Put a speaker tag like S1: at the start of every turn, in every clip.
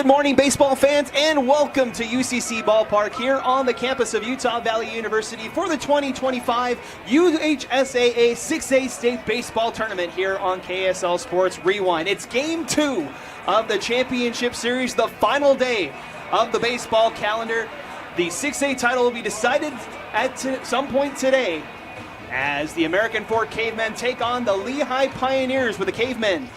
S1: Good morning, baseball fans, and welcome to UCC Ballpark here on the campus of Utah Valley University for the 2025 UHSAA 6A State Baseball Tournament here on KSL Sports Rewind. It's Game 2 of the Championship Series, the final day of the baseball calendar. The 6A title will be decided at some point today as the American Fork Cavemen take on the Lehi Pioneers, with the Cavemen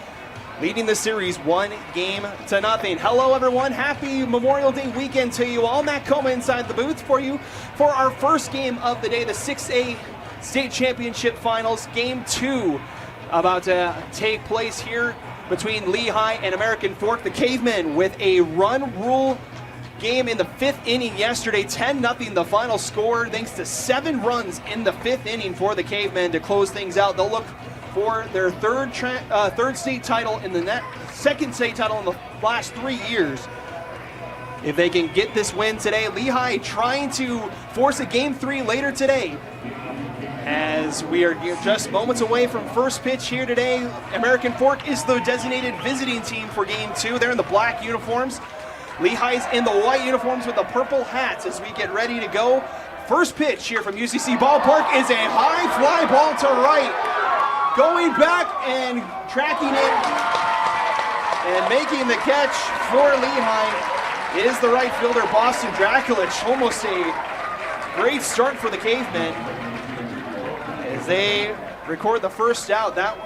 S1: leading the series 1-0. Hello, everyone. Happy Memorial Day weekend to you all. Matt Coma inside the booth for you for our first game of the day, the 6A State Championship Finals. Game 2 about to take place here between Lehi and American Fork. The Cavemen with a run rule game in the 5th inning yesterday, 10-0 the final score, thanks to 7 runs in the 5th inning for the Cavemen to close things out. They'll look for their third state title in the second state title in the last 3 years. If they can get this win today, Lehi trying to force a Game 3 later today. As we are just moments away from first pitch here today, American Fork is the designated visiting team for Game 2. They're in the black uniforms. Lehi's in the white uniforms with the purple hats as we get ready to go. First pitch here from UCC Ballpark is a high fly ball to right. Going back and tracking it and making the catch for Lehi is the right fielder, Boston Drakulich. Almost a great start for the Cavemen as they record the first out. That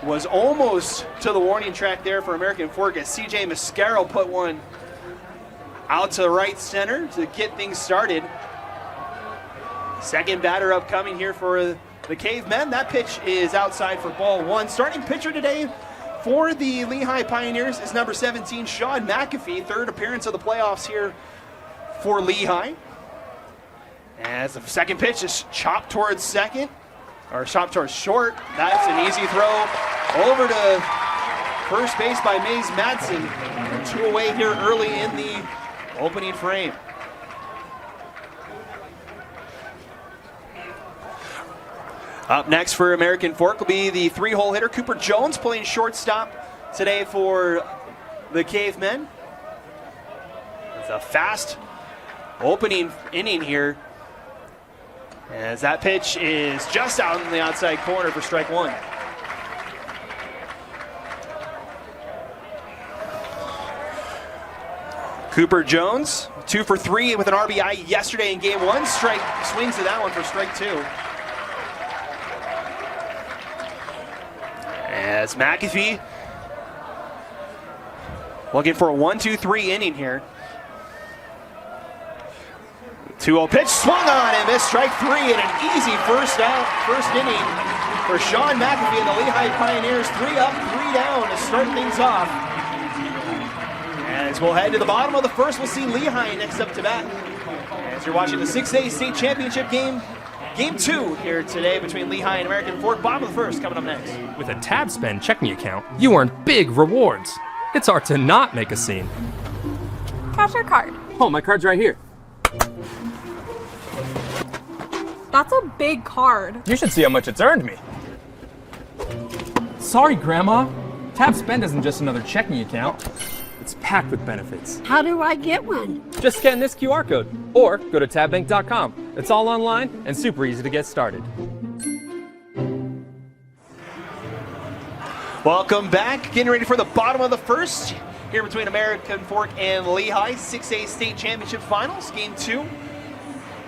S1: was almost to the warning track there for American Fork as CJ Mascaro put one out to the right center to get things started. Second batter upcoming here for the Cavemen. That pitch is outside for ball 1. Starting pitcher today for the Lehi Pioneers is number 17, Sean McAfee. Third appearance of the playoffs here for Lehi. As the second pitch is chopped towards second, or chopped towards short. That's an easy throw over to first base by Mays Madsen. 2 away here early in the opening frame. Up next for American Fork will be the 3-hole hitter, Cooper Jones, playing shortstop today for the Cavemen. It's a fast opening inning here, as that pitch is just out in the outside corner for strike 1. Cooper Jones, 2 for 3 with an RBI yesterday in Game 1. Swings to that one for strike 2. As McAfee looking for a 1-2-3 inning here. 2-0 pitch, swung on and missed, strike 3, and an easy first inning for Sean McAfee and the Lehi Pioneers. 3 up, 3 down to start things off. As we'll head to the bottom of the first, we'll see Lehi next up to bat. As you're watching the 6A State Championship game, Game 2 here today between Lehi and American Fork. Bottom of the first coming up next.
S2: With a TabSpend checking account, you earn big rewards. It's hard to not make a scene.
S3: Cash or card?
S2: Oh, my card's right here.
S3: That's a big card.
S2: You should see how much it's earned me. Sorry, Grandma. TabSpend isn't just another checking account. It's packed with benefits.
S4: How do I get one?
S2: Just scan this QR code or go to tabbank.com. It's all online and super easy to get started.
S1: Welcome back. Getting ready for the bottom of the first here between American Fork and Lehi. 6A State Championship Finals, Game 2.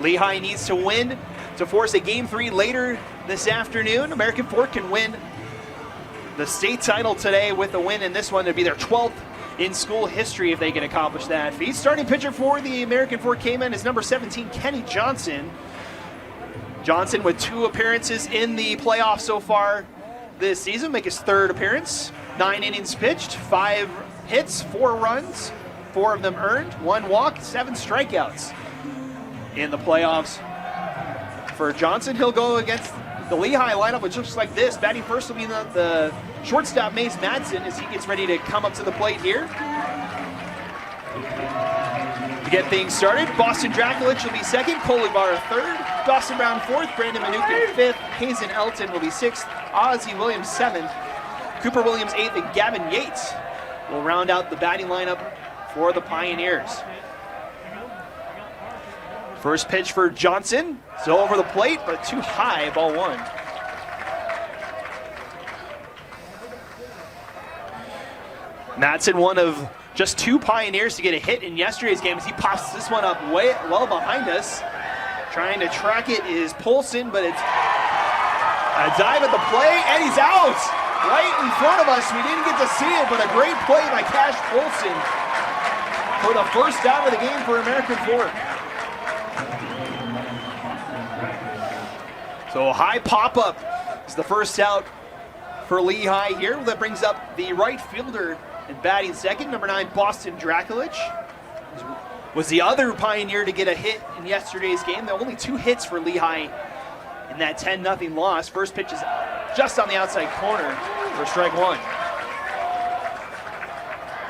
S1: Lehi needs to win to force a Game 3 later this afternoon. American Fork can win the state title today with a win in this one. It'd be their 12th in school history if they can accomplish that feat. Starting pitcher for the American Fork Cavemen is number 17, Kenny Johnson. Johnson with 2 appearances in the playoffs so far this season, make his 3rd appearance. 9 innings pitched, 5 hits, 4 runs, 4 of them earned, 1 walk, 7 strikeouts in the playoffs. For Johnson, he'll go against the Lehi lineup, which looks like this. Batting first will be the shortstop, Mace Madsen, as he gets ready to come up to the plate here. To get things started, Boston Drakulich will be second, Colibar third, Dawson Brown fourth, Brandon Manukin fifth, Hazen Elton will be sixth, Ozzie Williams seventh, Cooper Williams eighth, and Gavin Yates will round out the batting lineup for the Pioneers. First pitch for Johnson. So over the plate, but too high, ball one. Madsen, one of just 2 Pioneers to get a hit in yesterday's game as he pops this one up well behind us. Trying to track it is Polson, but it's a dive at the plate, and he's out! Right in front of us. We didn't get to see it, but a great play by Cash Polson for the first out of the game for American Fork. So a high pop-up is the first out for Lehi here. That brings up the right fielder in batting second, number 9, Boston Drakulich. Was the other Pioneer to get a hit in yesterday's game. There were only 2 hits for Lehi in that 10-0 loss. First pitch is just on the outside corner for strike one.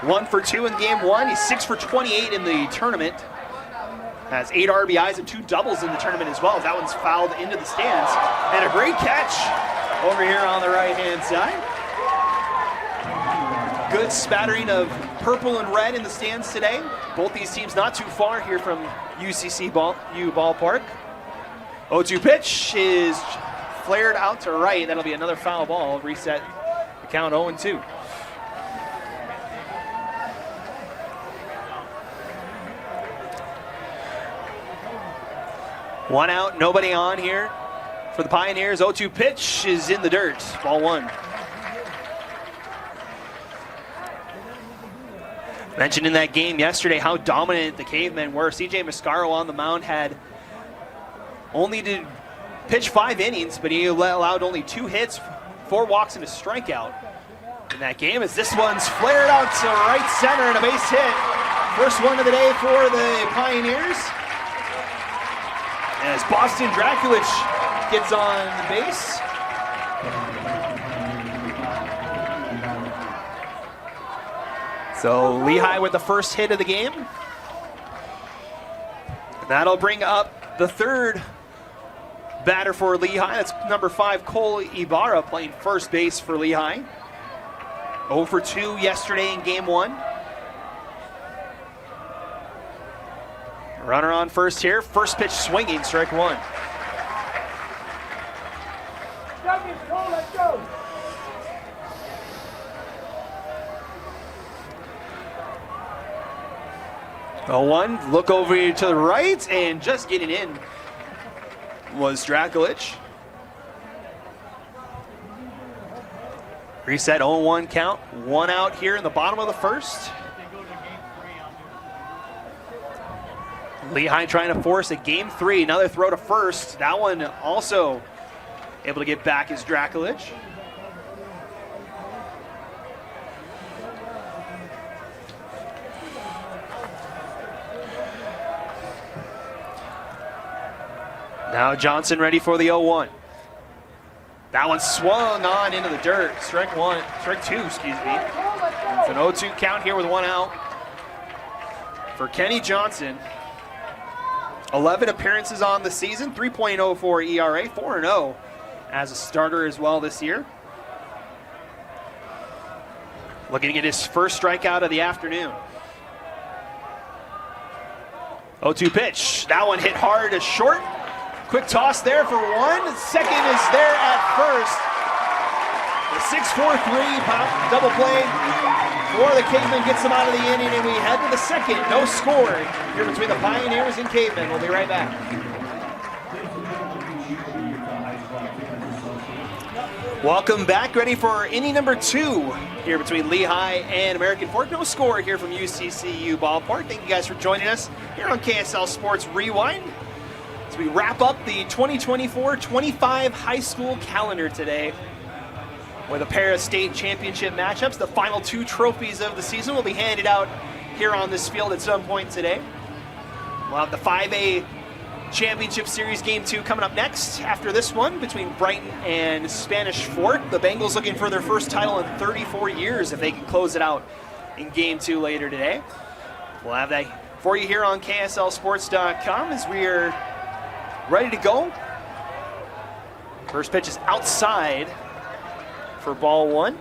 S1: 1 for 2 in game 1. He's 6 for 28 in the tournament. Has 8 RBIs and 2 doubles in the tournament as well. That one's fouled into the stands. And a great catch over here on the right-hand side. Good spattering of purple and red in the stands today. Both these teams not too far here from UCC ballpark. 0-2 pitch is flared out to right. That'll be another foul ball. Reset the count 0-2. One out, nobody on here for the Pioneers. 0-2 pitch is in the dirt. Ball one. Mentioned in that game yesterday how dominant the Cavemen were. CJ Mascaro on the mound had only to pitch 5 innings, but he allowed only 2 hits, 4 walks, and a strikeout in that game, as this one's flared out to right center and a base hit. First one of the day for the Pioneers. As Boston Drakulich gets on base. So Lehi with the first hit of the game. That'll bring up the third batter for Lehi. That's number 5, Cole Ibarra, playing first base for Lehi. 0 for 2 yesterday in game 1. Runner on first here. First pitch swinging, strike one.
S4: Let's go.
S1: 0-1, look over to the right, and just getting in was Drakulich. Reset 0-1 count, 1 out here in the bottom of the first. Lehi trying to force a game 3, another throw to first. That one also able to get back is Drakulich. Now Johnson ready for the 0-1. That one swung on into the dirt. Strike 2, excuse me. It's an 0-2 count here with 1 out for Kenny Johnson. 11 appearances on the season, 3.04 ERA, 4-0 as a starter as well this year. Looking to get his first strikeout of the afternoon. 0-2 pitch. That one hit hard to short. Quick toss there for 1. Second is there at first. The 6-4-3 double play for the Cavemen gets them out of the inning, and we head to the second. No score here between the Pioneers and Cavemen. We'll be right back. Welcome back. Ready for inning number 2 here between Lehi and American Fork. No score here from UCCU Ballpark. Thank you guys for joining us here on KSL Sports Rewind as we wrap up the 2024-25 high school calendar today with a pair of state championship matchups. The final 2 trophies of the season will be handed out here on this field at some point today. We'll have the 5A Championship Series Game 2 coming up next after this one between Brighton and Spanish Fort. The Bengals looking for their first title in 34 years if they can close it out in Game 2 later today. We'll have that for you here on KSLSports.com as we are ready to go. First pitch is outside for ball 1.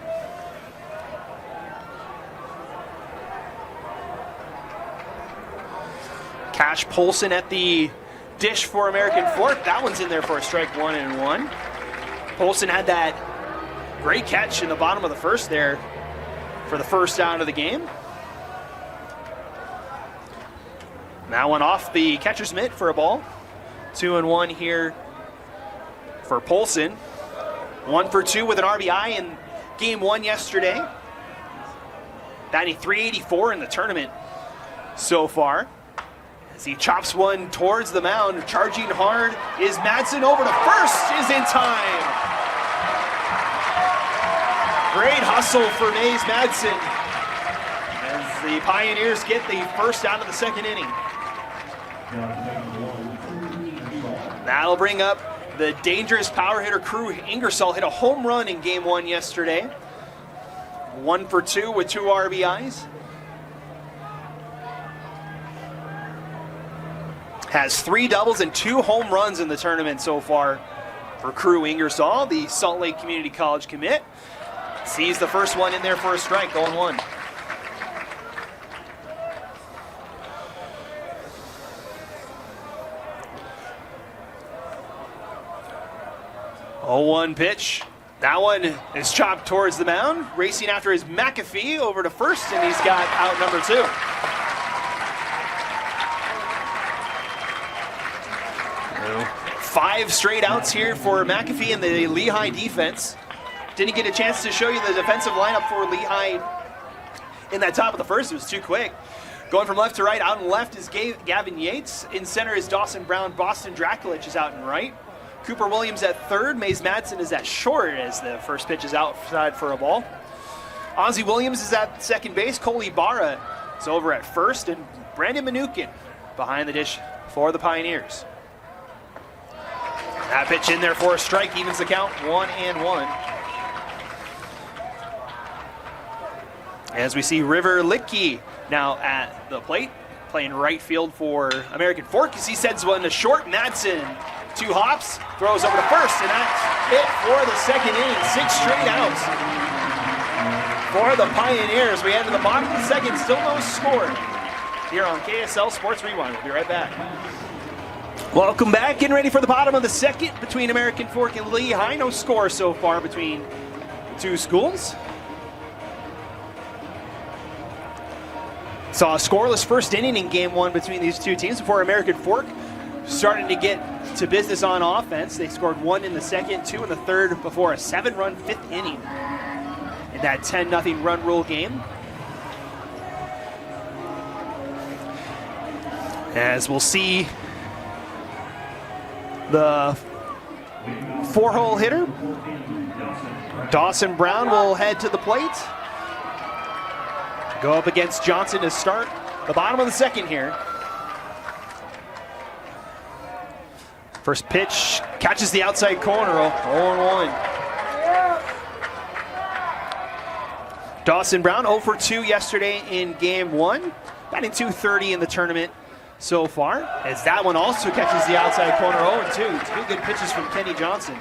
S1: Cash Polson at the dish for American Fork. That one's in there for a strike, 1-1. Polson had that great catch in the bottom of the first there for the first out of the game. That one off the catcher's mitt for a ball. 2-1 here for Polson. 1 for 2 with an RBI in game 1 yesterday. Batting .384 in the tournament so far. As he chops one towards the mound, charging hard is Madsen over to first, is in time. Great hustle for Mays Madsen as the Pioneers get the first out of the second inning. That'll bring up the dangerous power hitter Crew. Ingersoll hit a home run in game 1 yesterday. 1 for 2 with 2 RBIs. Has 3 doubles and 2 home runs in the tournament so far for Crew Ingersoll, the Salt Lake Community College commit. Sees the first one in there for a strike, 0-1. Oh, 0-1 pitch. That one is chopped towards the mound. Racing after his McAfee over to first, and he's got out number 2. Five straight outs here for McAfee and the Lehi defense. Didn't get a chance to show you the defensive lineup for Lehi in that top of the first. It was too quick. Going from left to right, out and left is Gavin Yates. In center is Dawson Brown. Boston Drakulich is out and right. Cooper Williams at third. Mays Madsen is at short as the first pitch is outside for a ball. Ozzie Williams is at second base. Coley Barra is over at first. And Brandon Manukin behind the dish for the Pioneers. That pitch in there for a strike, evens the count, 1-1. As we see River Littke now at the plate, playing right field for American Fork as he sends one to short. Madsen, 2 hops, throws over to first, and that's it for the second inning. 6 straight outs for the Pioneers. We head to the bottom of the second, still no score here on KSL Sports Rewind. We'll be right back. Welcome back, getting ready for the bottom of the second between American Fork and Lehi. No score so far between the two schools. Saw a scoreless first inning in game 1 between these two teams before American Fork starting to get to business on offense. They scored 1 in the second, 2 in the third before a 7-run 5th inning in that 10-0 run rule game. As we'll see, the 4-hole hitter, Dawson Brown, will head to the plate. Go up against Johnson to start the bottom of the second here. First pitch catches the outside corner, 0-1. Dawson Brown 0 for 2 yesterday in game 1, batting .230 in the tournament so far, as that one also catches the outside corner, 0-2. 2 good pitches from Kenny Johnson.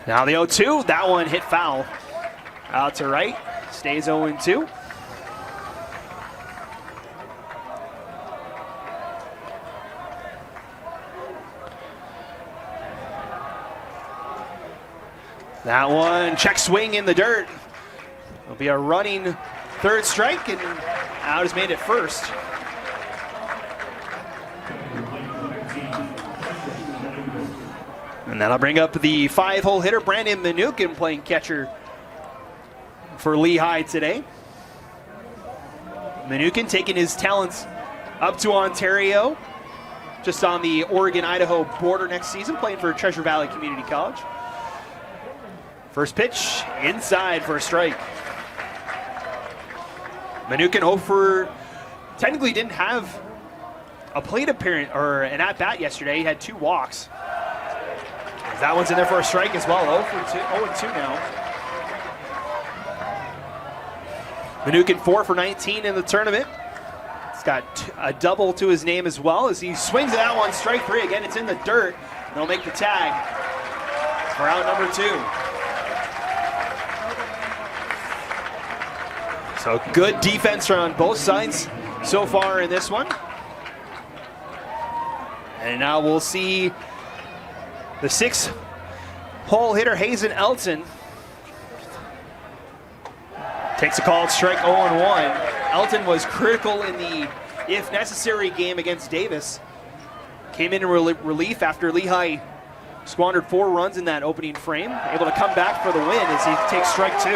S1: Now the 0-2, that one hit foul. Out to right, stays 0-2. That one, check swing in the dirt. It'll be a running third strike, and out is made at first. And that'll bring up the 5-hole hitter, Brandon Manukin, playing catcher for Lehi today. Manukin taking his talents up to Ontario, just on the Oregon-Idaho border next season, playing for Treasure Valley Community College. First pitch, inside for a strike. Manukin technically didn't have a plate appearance or an at-bat yesterday. He had 2 walks. That one's in there for a strike as well, 0-2 now. Manukin 4 for 19 in the tournament. He's got a double to his name as well as he swings at that one, strike 3. Again, it's in the dirt. They'll make the tag for out number 2. So good defense on both sides so far in this one. And now we'll see the 6-hole hitter, Hazen Elton, takes a called strike 0-1. Elton was critical in the if necessary game against Davis. Came in relief after Lehi squandered 4 runs in that opening frame. Able to come back for the win as he takes strike 2.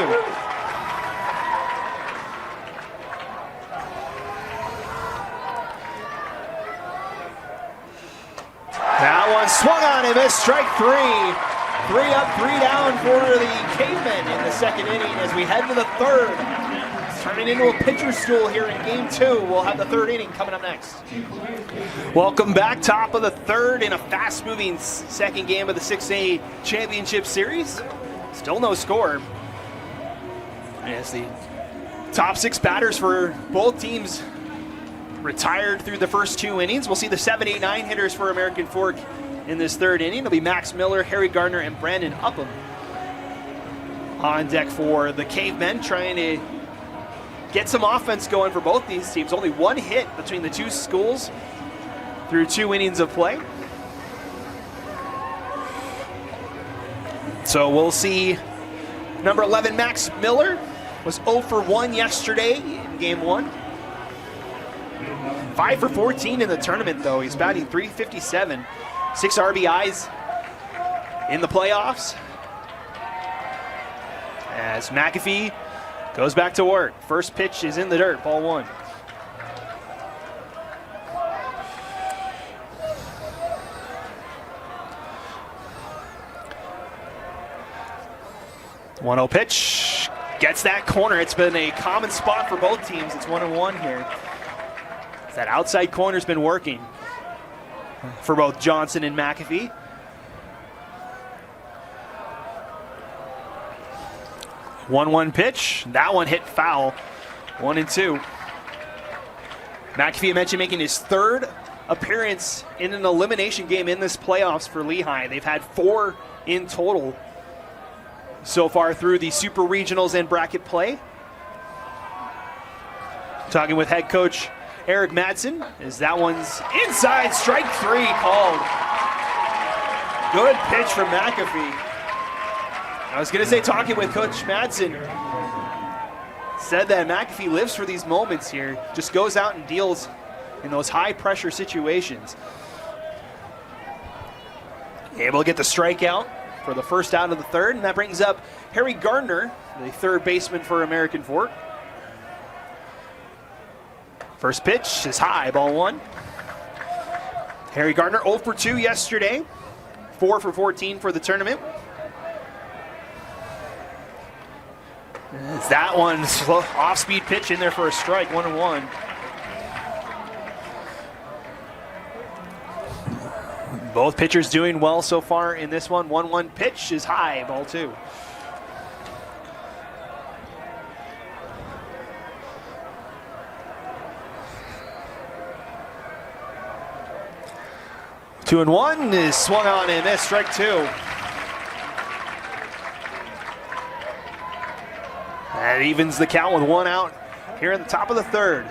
S1: That one swung on and missed, strike 3. 3 up, 3 down for the Cavemen in the second inning as we head to the third. It's turning into a pitcher's duel here in game 2. We'll have the third inning coming up next. Welcome back, top of the third in a fast-moving second game of the 6A Championship Series. Still no score. As the top 6 batters for both teams retired through the first 2 innings. We'll see the 7, 8, 9 hitters for American Fork in this third inning. It'll be Max Miller, Harry Gardner, and Brandon Upham on deck for the Cavemen, trying to get some offense going for both these teams. Only 1 hit between the 2 schools through 2 innings of play. So we'll see number 11, Max Miller, was 0 for 1 yesterday in game 1. 5 for 14 in the tournament, though. He's batting .357. 6 RBIs in the playoffs. As McAfee goes back to work. First pitch is in the dirt, ball 1. One-0 pitch, gets that corner. It's been a common spot for both teams. It's 1-1 here. That outside corner's been working for both Johnson and McAfee. One pitch. That one hit foul. 1-2. McAfee, I mentioned, making his 3rd appearance in an elimination game in this playoffs for Lehi. They've had 4 in total so far through the Super Regionals and bracket play. Talking with head coach Eric Madsen, as that one's inside, strike 3 called. Good pitch from McAfee. I was gonna say, talking with Coach Madsen, said that McAfee lives for these moments here, just goes out and deals in those high pressure situations. Able to get the strikeout for the first out of the third, and that brings up Harry Gardner, the 3rd baseman for American Fork. First pitch is high, ball 1. Harry Gardner 0 for 2 yesterday, 4 for 14 for the tournament. That one, slow, off-speed pitch in there for a strike, 1-1. Both pitchers doing well so far in this one. 1-1 pitch is high, ball 2. Two and 1 is swung on and missed, strike 2. That evens the count with 1 out here in the top of the third.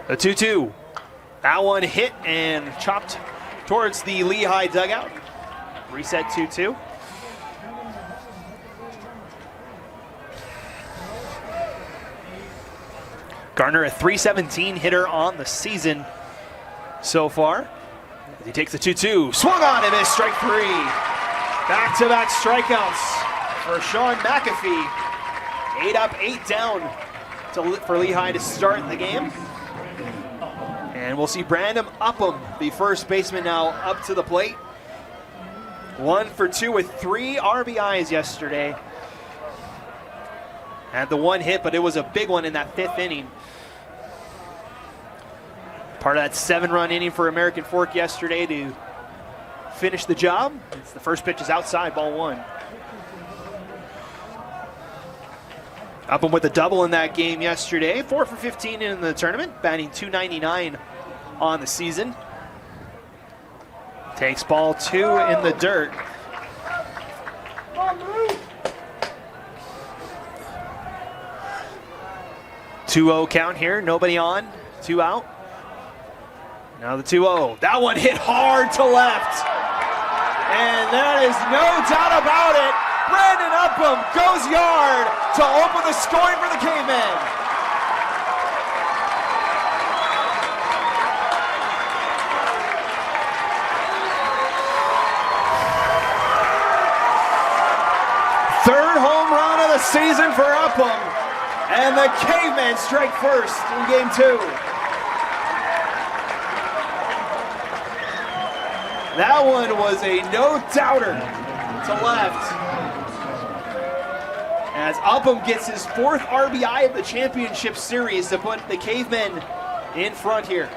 S1: The 2-2. That one hit and chopped towards the Lehi dugout. Reset 2-2. Gardner, a .317 hitter on the season so far. He takes the 2-2, swung on and missed, strike 3. Back-to-back strikeouts for Sean McAfee. 8 up, 8 down for Lehi to start the game. And we'll see Brandon Upham, the first baseman, now up to the plate. 1 for 2 with 3 RBIs yesterday. Had the 1 hit, but it was a big one in that 5th inning. Part of that 7-run inning for American Fork yesterday to finish the job. The first pitch is outside, ball 1. Upham with a double in that game yesterday. 4 for 15 in the tournament, batting .299 on the season. Takes ball 2 in the dirt. 2-0 count here, nobody on, 2 out. Now the 2-0. That one hit hard to left. And there is no doubt about it. Brandon Upham goes yard to open the scoring for the Cavemen. Third home run of the season for Upham. And the Cavemen strike first in game 2. That one was a no-doubter to left. As Upham gets his 4th RBI of the championship series to put the Cavemen in front here.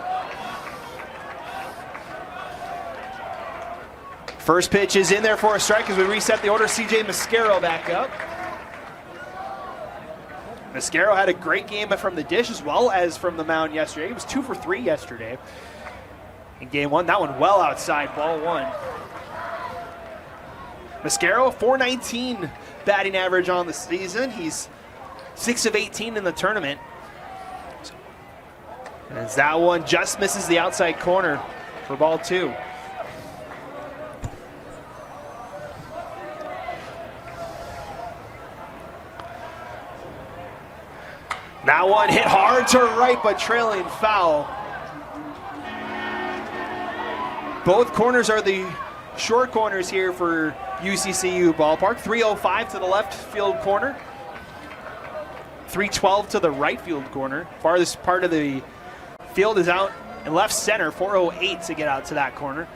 S1: First pitch is in there for a strike as we reset the order. CJ Mascaro back up. Mascaro had a great game from the dish as well as from the mound yesterday. He was 2 for 3 yesterday in game 1. That one well outside, ball 1. Mascaro, 419 batting average on the season. He's 6 of 18 in the tournament. As that one just misses the outside corner for ball 2. That one hit hard to right, but trailing foul. Both corners are the short corners here for UCCU Ballpark. 305 to the left field corner. 312 to the right field corner. Farthest part of the field is out in left center. 408 to get out to that corner.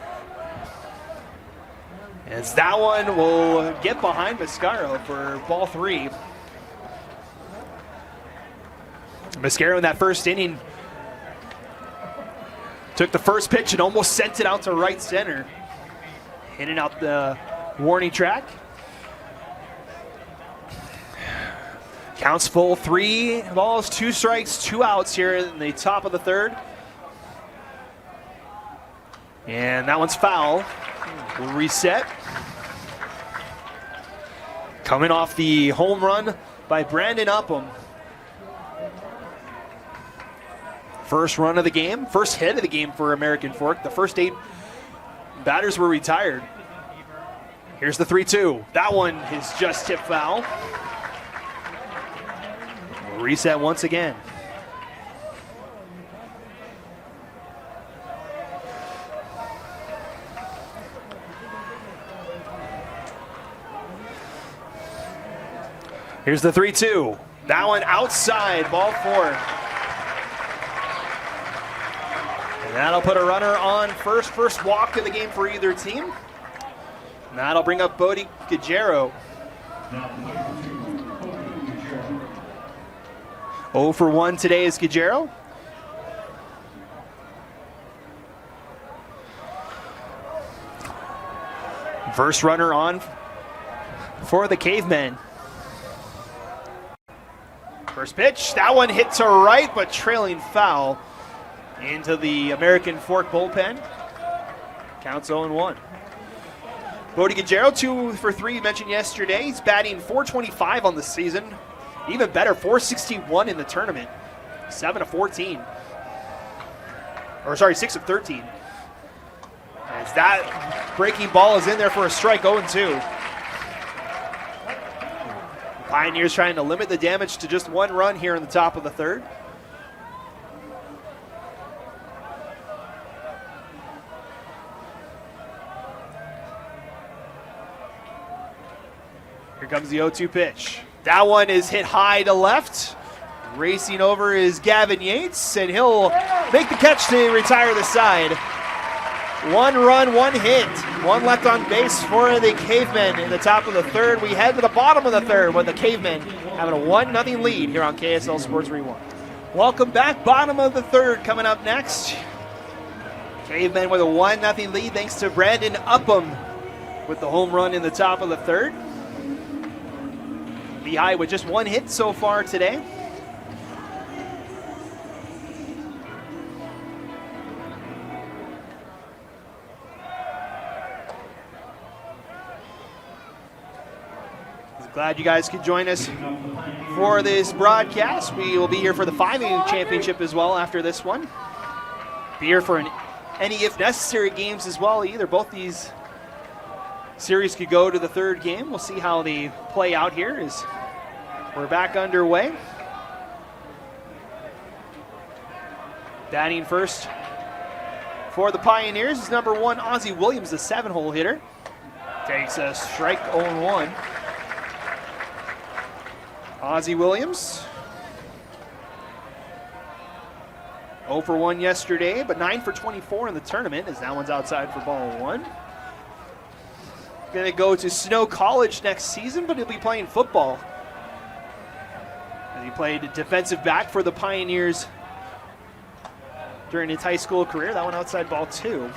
S1: As that one will get behind Mascaro for ball 3. Mascaro in that first inning took the first pitch and almost sent it out to right center. In and out the warning track. Counts full, 3 balls, 2 strikes, 2 outs here in the top of the 3rd. And that one's foul. We'll reset. Coming off the home run by Brandon Upham. First run of the game, first hit of the game for American Fork. The first 8 batters were retired. Here's the 3-2. That one is just tip foul. We'll reset once again. Here's the 3-2. That one outside, ball 4. And that'll put a runner on first walk of the game for either team. And that'll bring up Bodie Guerrero. 0 for 1 today is Guerrero. First runner on for the Cavemen. First pitch, that one hit to right, but trailing foul into the American Fork bullpen. Counts 0-1. Bodie Guerrero, 2 for 3, you mentioned yesterday. He's batting .425 on the season. Even better, .461 in the tournament. 7 of 14. Or sorry, 6 of 13. As that breaking ball is in there for a strike, 0-2. Pioneers trying to limit the damage to just 1 run here in the top of the 3rd. Here comes the 0-2 pitch. That one is hit high to left. Racing over is Gavin Yates, and he'll make the catch to retire the side. 1 run, 1 hit. 1 left on base for the Cavemen in the top of the 3rd. We head to the bottom of the 3rd with the Cavemen having a 1-0 lead here on KSL Sports Rewind. Welcome back. Bottom of the 3rd coming up next. Cavemen with a 1-0 lead thanks to Brandon Upham with the home run in the top of the 3rd. Lehi with just 1 hit so far today. Glad you guys could join us for this broadcast. We will be here for the 5A championship as well after this one. Be here for any if necessary games as well. Either both these series could go to the third game. We'll see how they play out here as we're back underway. Batting first for the Pioneers is number 1, Ozzie Williams, the 7-hole hitter. Takes a strike, 0-1. Ozzie Williams, 0 for 1 yesterday, but 9 for 24 in the tournament as that one's outside for ball 1. Going to go to Snow College next season, but he'll be playing football. And he played defensive back for the Pioneers during his high school career. That one outside ball 2.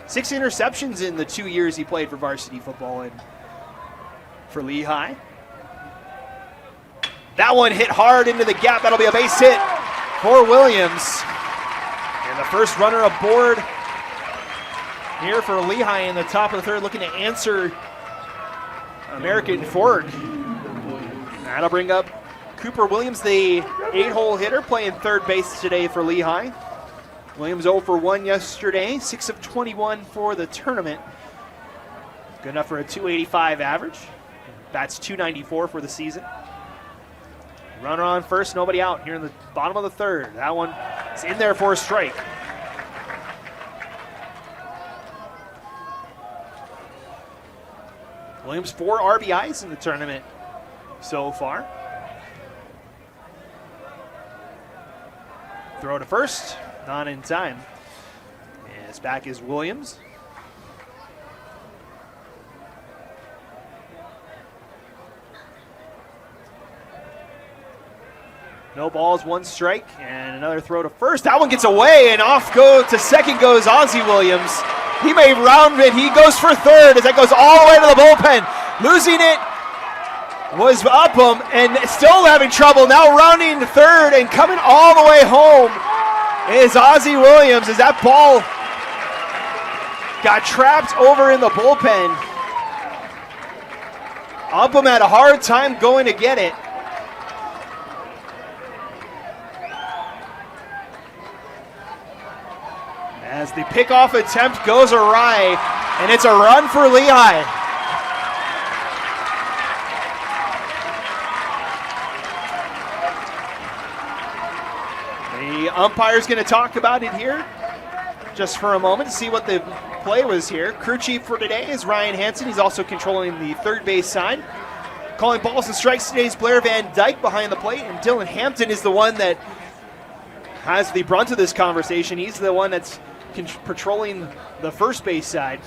S1: 6 interceptions in the 2 years he played for varsity football and for Lehi. That one hit hard into the gap. That'll be a base hit for Williams. And the first runner aboard here for Lehi in the top of the third, looking to answer American Fork. That'll bring up Cooper Williams, the 8-hole hitter, playing third base today for Lehi. Williams 0 for 1 yesterday, 6 of 21 for the tournament. Good enough for a .285 average. Bats .294 for the season. Runner on first, nobody out here in the bottom of the third. That one is in there for a strike. Williams 4 RBIs in the tournament so far. Throw to first, not in time. And it's back is Williams. No balls, 1 strike, and another throw to first. That one gets away, and off go to second goes Ozzie Williams. He may round it. He goes for third as that goes all the way to the bullpen. Losing it was Upham, and still having trouble. Now rounding third and coming all the way home is Ozzie Williams as that ball got trapped over in the bullpen. Upham had a hard time going to get it. As the pickoff attempt goes awry, and it's a run for Lehi. The umpire's going to talk about it here just for a moment to see what the play was here. Crew chief for today is Ryan Hansen. He's also controlling the third base side. Calling balls and strikes today is Blair Van Dyke behind the plate, and Dylan Hampton is the one that has the brunt of this conversation. He's the one that's patrolling the first base side.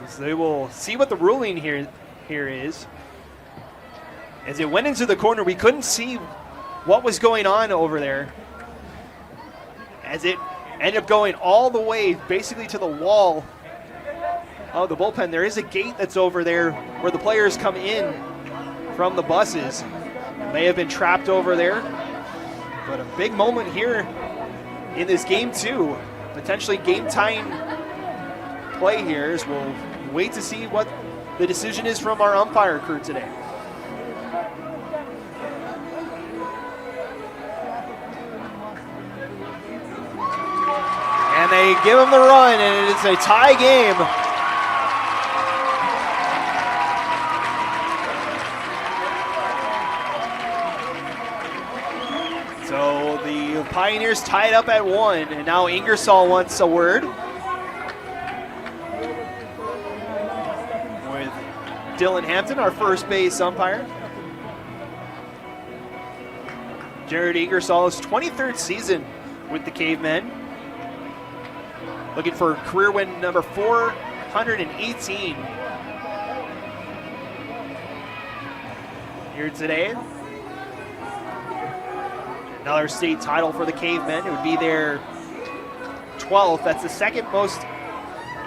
S1: So they will see what the ruling here is. As it went into the corner, we couldn't see what was going on over there. As it ended up going all the way basically to the wall of the bullpen. There is a gate that's over there where the players come in from the buses. May have been trapped over there. But a big moment here in this game 2, potentially game-tying play here, as we'll wait to see what the decision is from our umpire crew today. And they give him the run, and it's a tie game. So the Pioneers tied up at 1, and now Ingersoll wants a word with Dylan Hampton, our first base umpire. Jared Ingersoll's 23rd season with the Cavemen. Looking for career win number 418 here today. Another state title for the Cavemen. It would be their 12th. That's the second most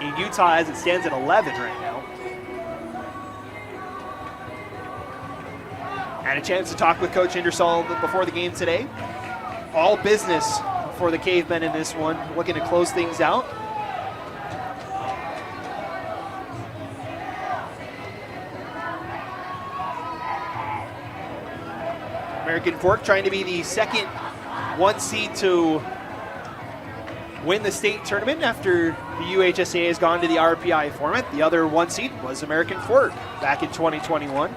S1: in Utah as it stands at 11 right now. Had a chance to talk with Coach Ingersoll before the game today. All business for the Cavemen in this one, looking to close things out. American Fork trying to be the second one seed to win the state tournament after the UHSA has gone to the RPI format. The other one seed was American Fork back in 2021.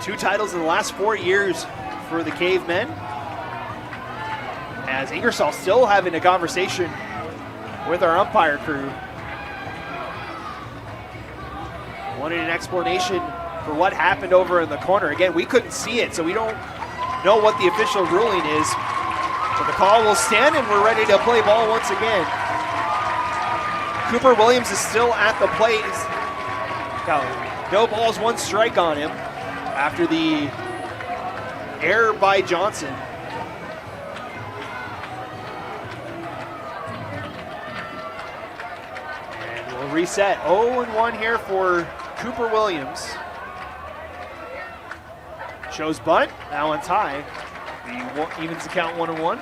S1: 2 titles in the last 4 years for the Cavemen. As Ingersoll still having a conversation with our umpire crew. Wanted an explanation for what happened over in the corner. Again, we couldn't see it, so we don't know what the official ruling is. But the call will stand, and we're ready to play ball once again. Cooper Williams is still at the plate. No balls, 1 strike on him after the error by Johnson. And we'll reset. 0-1 here for Cooper Williams. Shows bunt. That one's high. He evens the count 1-1.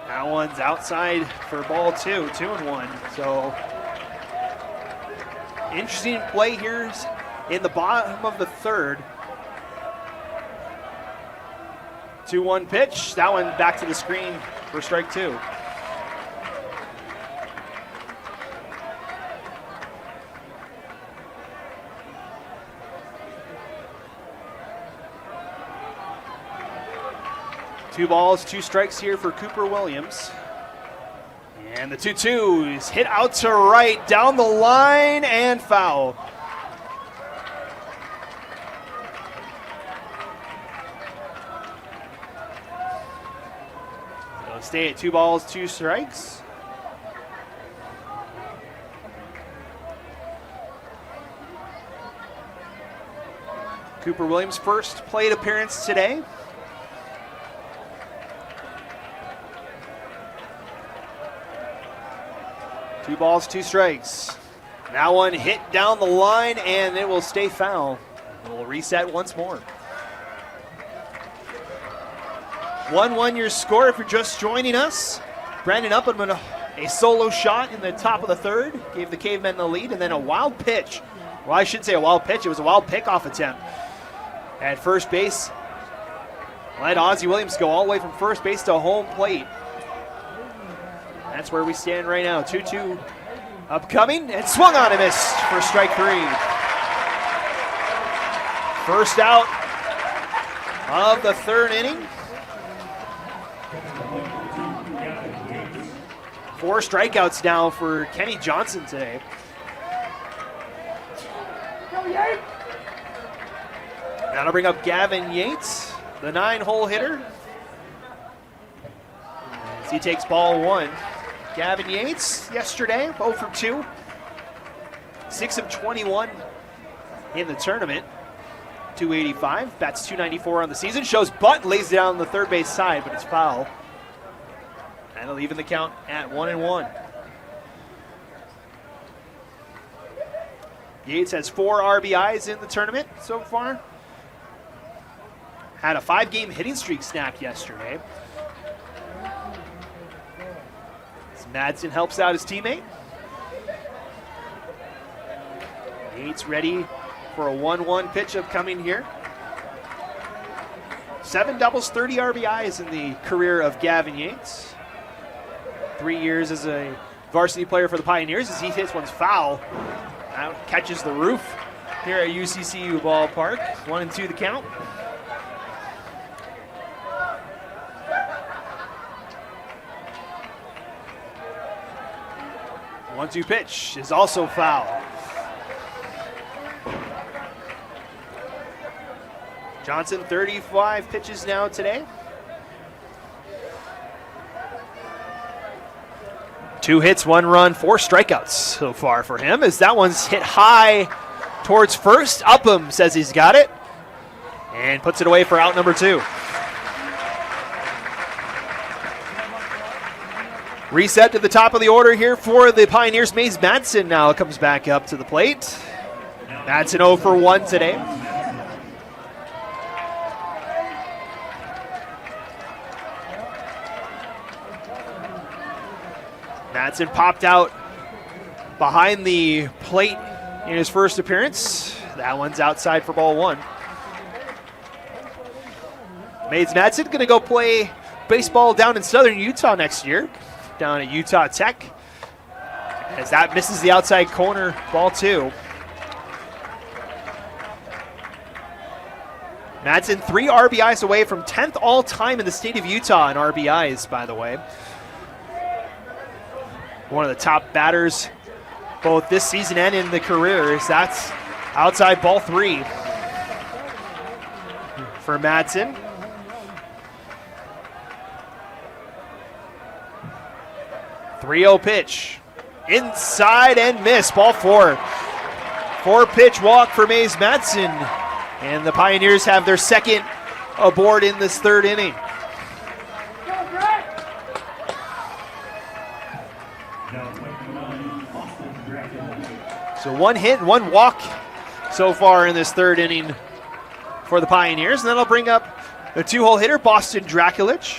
S1: That one's outside for ball 2, 2-1. So interesting play here in the bottom of the third. 2-1 pitch. That one back to the screen for strike 2. Two balls, 2 strikes here for Cooper Williams. And the 2-2 is hit out to right, down the line, and foul. They'll stay at 2 balls, 2 strikes. Cooper Williams' first plate appearance today. Two balls, 2 strikes. Now one hit down the line, and it will stay foul. We'll reset once more. 1-1 your score if you're just joining us. Brandon Uppman, a solo shot in the top of the third, gave the Cavemen the lead, and then a wild pitch. Well, I shouldn't say a wild pitch, it was a wild pickoff attempt at first base. Let Ozzie Williams go all the way from first base to home plate. That's where we stand right now. 2-2 upcoming, and swung on and missed for strike 3. First out of the third inning. 4 strikeouts now for Kenny Johnson today. That'll bring up Gavin Yates, the 9-hole hitter, as he takes ball 1. Gavin Yates yesterday, 0 for 2. 6 of 21 in the tournament. 285, bats 294 on the season. Shows bunt, lays down the third base side, but it's foul. And it'll even the count at 1-1. Yates has 4 RBIs in the tournament so far. Had a 5-game hitting streak snapped yesterday. Madsen helps out his teammate. Yates ready for a 1-1 pitch upcoming here. 7 doubles, 30 RBIs in the career of Gavin Yates. 3 years as a varsity player for the Pioneers, as he hits one's foul. Now catches the roof here at UCCU Ballpark. 1-2 the count. One-two pitch is also foul. Johnson, 35 pitches now today. 2 hits, 1 run, 4 strikeouts so far for him, as that one's hit high towards first. Upham says he's got it and puts it away for out number 2. Reset to the top of the order here for the Pioneers. Maze Madsen now comes back up to the plate. Madsen 0 for 1 today. Madsen popped out behind the plate in his first appearance. That one's outside for ball one. Mads Madsen going to go play baseball down in southern Utah next year, down at Utah Tech, as that misses the outside corner, ball two. Madsen 3 RBIs away from 10th all-time in the state of Utah in RBIs, by the way. One of the top batters both this season and in the careers. That's outside ball three for Madsen. .30 pitch. Inside and miss. Ball four. 4-pitch walk for Mads Madsen. And the Pioneers have their second aboard in this third inning. So 1 hit and 1 walk so far in this third inning for the Pioneers. And then I'll bring up the 2-hole hitter, Boston Drakulich.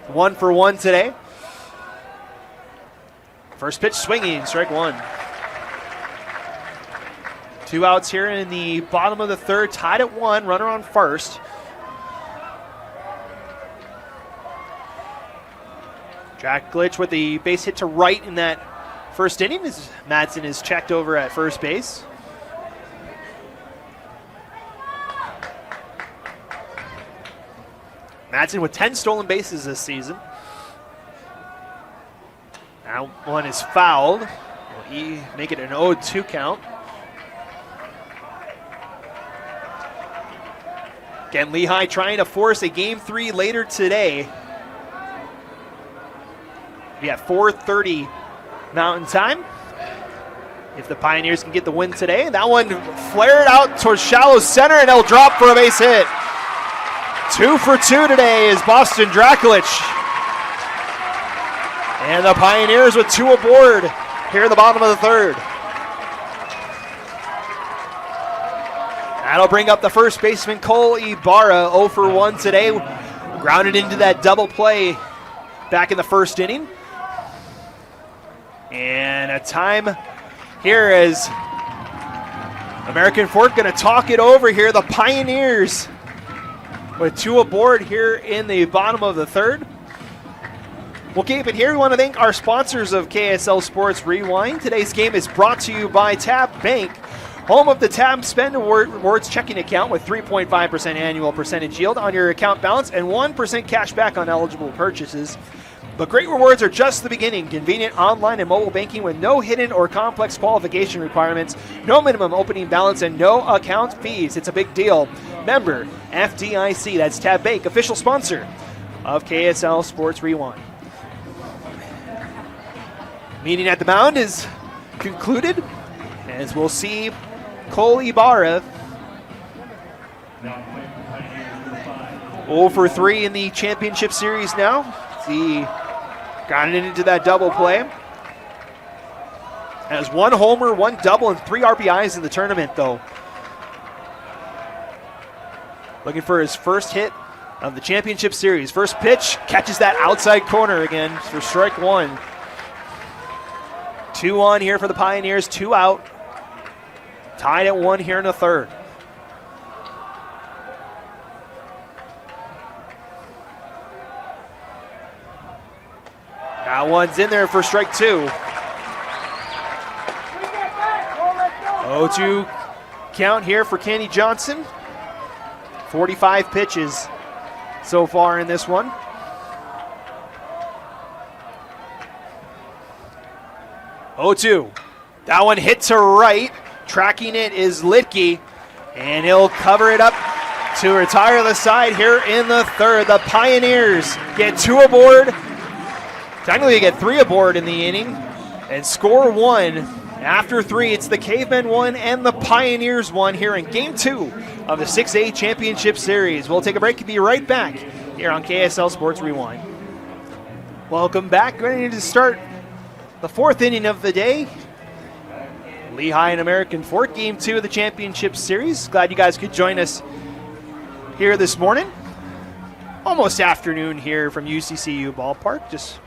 S1: 1 for 1 today. First pitch swinging, strike one. 2 outs here in the bottom of the third, tied at 1, runner on first. Drakulich with the base hit to right in that first inning as Madsen is checked over at first base. Madsen with 10 stolen bases this season. Now one is fouled. Will he make it an 0-2 count? Again, Lehi trying to force a Game 3 later today. We have 4:30 Mountain Time. If the Pioneers can get the win today. That one flared out towards shallow center, and it'll drop for a base hit. 2 for 2 today is Boston Drakulich. And the Pioneers with 2 aboard here in the bottom of the third. That'll bring up the first baseman, Cole Ibarra, 0 for 1 today. Grounded into that double play back in the first inning. And a time here as American Fork going to talk it over here. The Pioneers with 2 aboard here in the bottom of the third. We'll keep it here. We want to thank our sponsors of KSL Sports Rewind. Today's game is brought to you by Tab Bank, home of the Tab Spend Rewards checking account with 3.5% annual percentage yield on your account balance and 1% cash back on eligible purchases. But great rewards are just the beginning. Convenient online and mobile banking with no hidden or complex qualification requirements, no minimum opening balance, and no account fees. It's a big deal. Member FDIC. That's Tab Bank, official sponsor of KSL Sports Rewind. Meeting at the mound is concluded, as we'll see Cole Ibarra 0 for 3 in the championship series now. He got it into that double play. Has 1 homer, 1 double, and 3 RBIs in the tournament, though. Looking for his first hit of the championship series. First pitch, catches that outside corner again for strike one. 2 on here for the Pioneers, 2 out. Tied at 1 here in the third. That one's in there for strike 2. 0-2 count here for Kenny Johnson. 45 pitches so far in this one. 0-2. That one hit to right. Tracking it is Litke, and he'll cover it up to retire the side here in the third. The Pioneers get 2 aboard. Technically, they get 3 aboard in the inning and score 1. After 3, it's the Cavemen 1 and the Pioneers 1 here in Game 2 of the 6A Championship Series. We'll take a break and be right back here on KSL Sports Rewind. Welcome back. Ready to start the 4th inning of the day. Lehi and American Fork, Game 2 of the Championship Series. Glad you guys could join us here this morning. almost afternoon here from UCCU Ballpark, just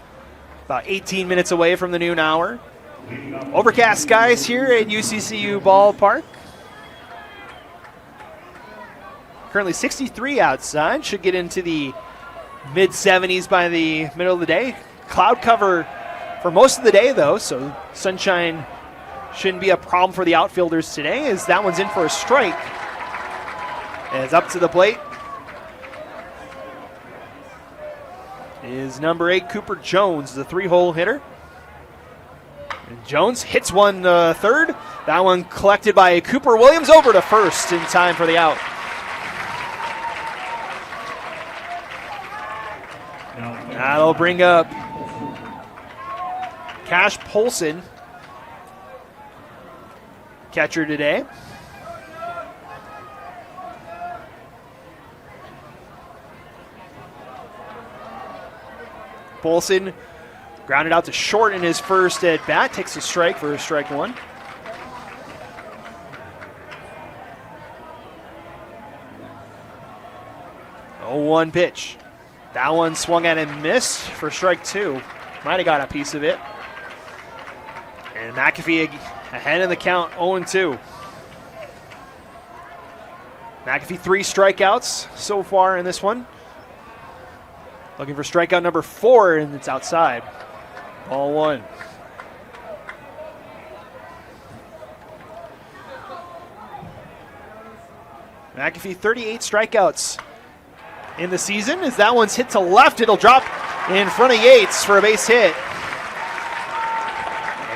S1: about 18 minutes away from the noon hour. Overcast skies here at UCCU Ballpark. Currently 63 outside, should get into the mid-70s by the middle of the day. Cloud cover for most of the day, though, so sunshine shouldn't be a problem for the outfielders today, as that one's in for a strike. As up to the plate is number 8, Cooper Jones, the 3-hole hitter. And Jones hits one third. That one collected by Cooper Williams over to first in time for the out. That'll bring up Cash Polson, catcher today. Polson grounded out to short in his first at bat, takes a strike for strike one. Oh, 1 pitch. That one swung at and missed for strike two. Might have got a piece of it. And McAfee ahead in the count, 0-2. McAfee 3 strikeouts so far in this one. Looking for strikeout number 4, and it's outside. Ball 1. McAfee 38 strikeouts in the season. As that one's hit to left, it'll drop in front of Yates for a base hit.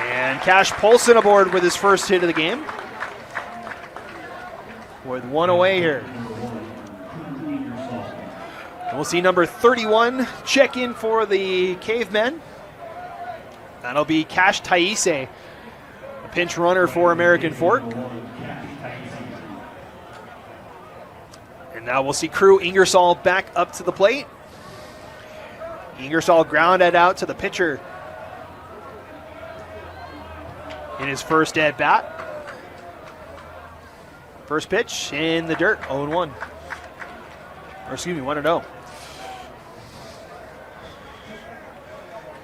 S1: And Cash Polson aboard with his first hit of the game. With 1 away here. And we'll see number 31 check in for the Cavemen. That'll be Cash Taise, a pinch runner for American Fork. And now we'll see Crew Ingersoll back up to the plate. Ingersoll grounded out to the pitcher in his first at bat. First pitch in the dirt, 0-1. Or excuse me, 1-0.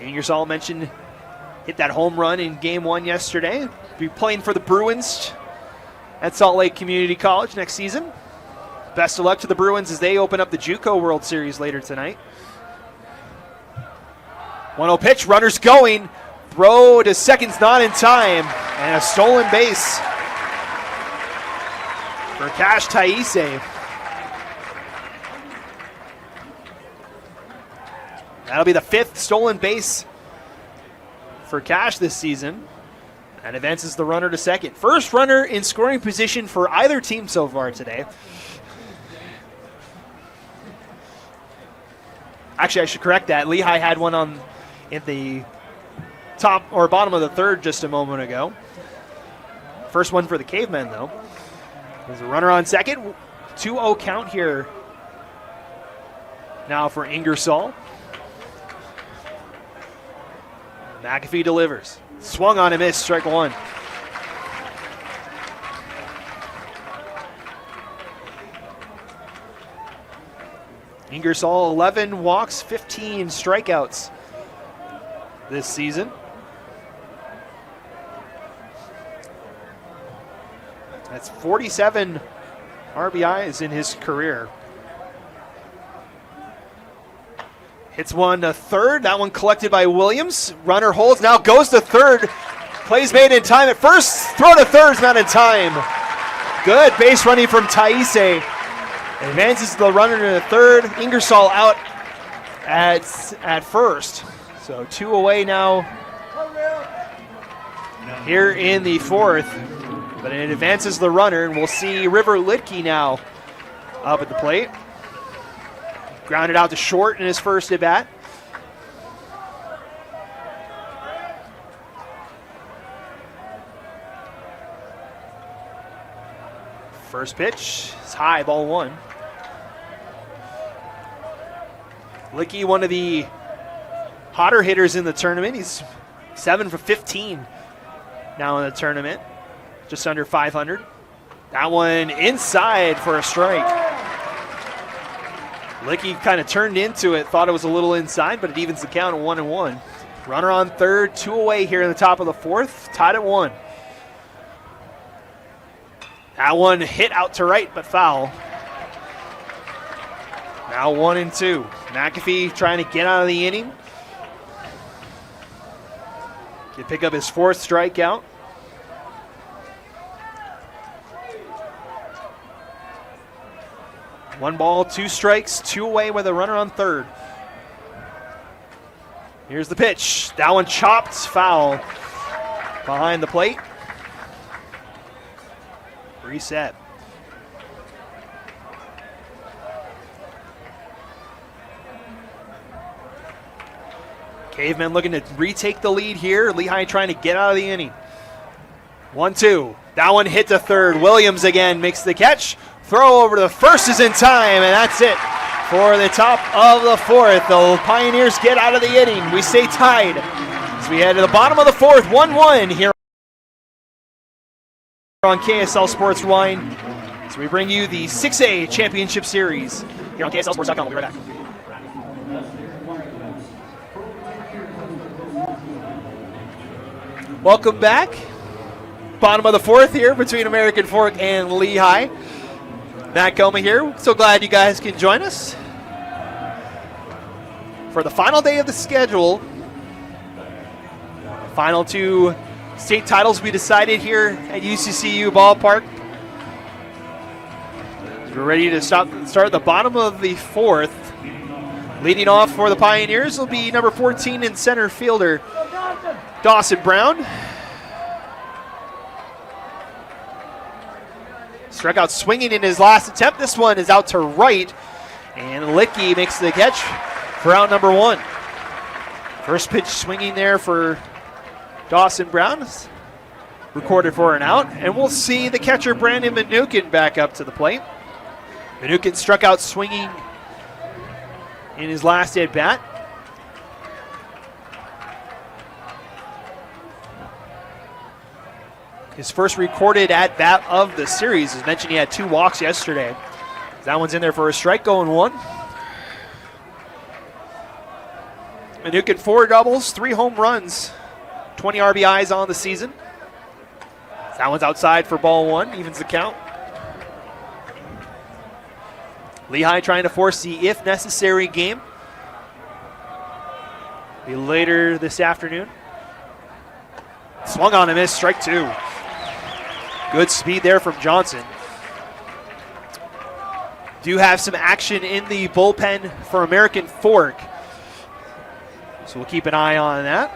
S1: Ingersoll mentioned hit that home run in game 1 yesterday. Be playing for the Bruins at Salt Lake Community College next season. Best of luck to the Bruins as they open up the JUCO World Series later tonight. 1-0 pitch, runners going. Throw to second's not in time. And a stolen base for Cash Taise. That'll be the 5th stolen base for Cash this season. And advances the runner to second. First runner in scoring position for either team so far today. Actually, I should correct that. Lehi had one on in the top or bottom of the 3rd just a moment ago. First one for the Cavemen, though. There's a runner on second. 2-0 count here now for Ingersoll. McAfee delivers. Swung on and missed, strike 1. Ingersoll, 11 walks, 15 strikeouts this season. That's 47 RBIs in his career. Hits one to third. That one collected by Williams. Runner holds, now goes to third. Plays made in time at first. Throw to third's not in time. Good base running from Taise. Advances the runner to third. Ingersoll out at first. So 2 away now here in the 4th. But it advances the runner, and we'll see River Litke now up at the plate. Grounded out to short in his first at bat. First pitch is high, ball 1. Litke, one of the hotter hitters in the tournament. He's 7 for 15 now in the tournament, just under 500. That one inside for a strike. Lehi kind of turned into it, thought it was a little inside, but it evens the count at 1-1. Runner on third, 2 away here in the top of the fourth, tied at 1. That one hit out to right, but foul. Now 1-2. McAfee trying to get out of the inning. Can pick up his 4th strikeout. One ball, 2 strikes, 2 away with a runner on third. Here's the pitch. That one chopped, foul behind the plate. Reset. Cavemen looking to retake the lead here. Lehi trying to get out of the inning. 1-2. That one hit to third. Williams again makes the catch. Throw over to the first is in time, and that's it for the top of the fourth. The Pioneers get out of the inning. We stay tied as we head to the bottom of the fourth, 1-1 here on KSL Sports Rewind. So we bring you the 6A Championship Series here on KSLSports.com. We'll be right back. Welcome back. Bottom of the fourth here between American Fork and Lehi. Matt Goma here. So glad you guys can join us for the final day of the schedule. Final 2 state titles we decided here at UCCU Ballpark. We're ready to start at the bottom of the fourth. Leading off for the Pioneers will be number 14 in center fielder Dawson Brown. Struck out swinging in his last attempt. This one is out to right, and Lehi makes the catch for out number 1. First pitch swinging there for Dawson Brown. Recorded for an out, and we'll see the catcher Brandon Mnookin back up to the plate. Mnookin struck out swinging in his last at bat. His first recorded at bat of the series. As mentioned, he had 2 walks yesterday. That one's in there for a strike, going 1. Mnookin 4 doubles, 3 home runs, 20 RBIs on the season. That one's outside for ball 1, evens the count. Lehi trying to force the if necessary game. Be later this afternoon. Swung on and missed, strike 2. Good speed there from Johnson. Do have some action in the bullpen for American Fork, so we'll keep an eye on that.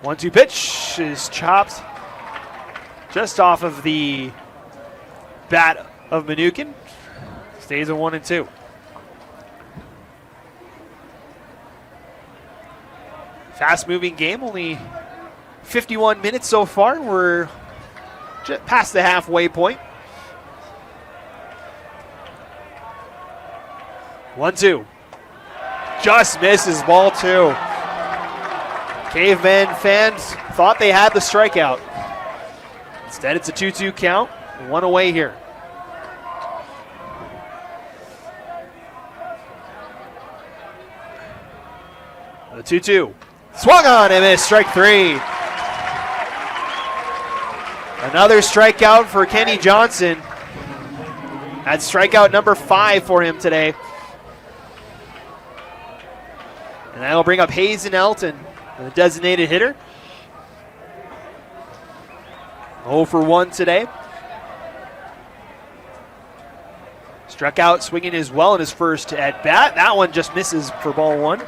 S1: 1-2 pitch is chopped just off of the bat of Mnookin. Stays at 1-2. Fast-moving game, only 51 minutes so far. We're just past the halfway point. 1-2. Just misses ball 2. Cavemen fans thought they had the strikeout. Instead, it's a 2-2 count. 1 away here. The 2-2. Swung on and missed, strike 3. Another strikeout for Kenny Johnson. That's strikeout number 5 for him today. And that'll bring up Hayes and Elton, the designated hitter. 0 for 1 today. Struck out swinging as well in his first at bat. That one just misses for ball 1.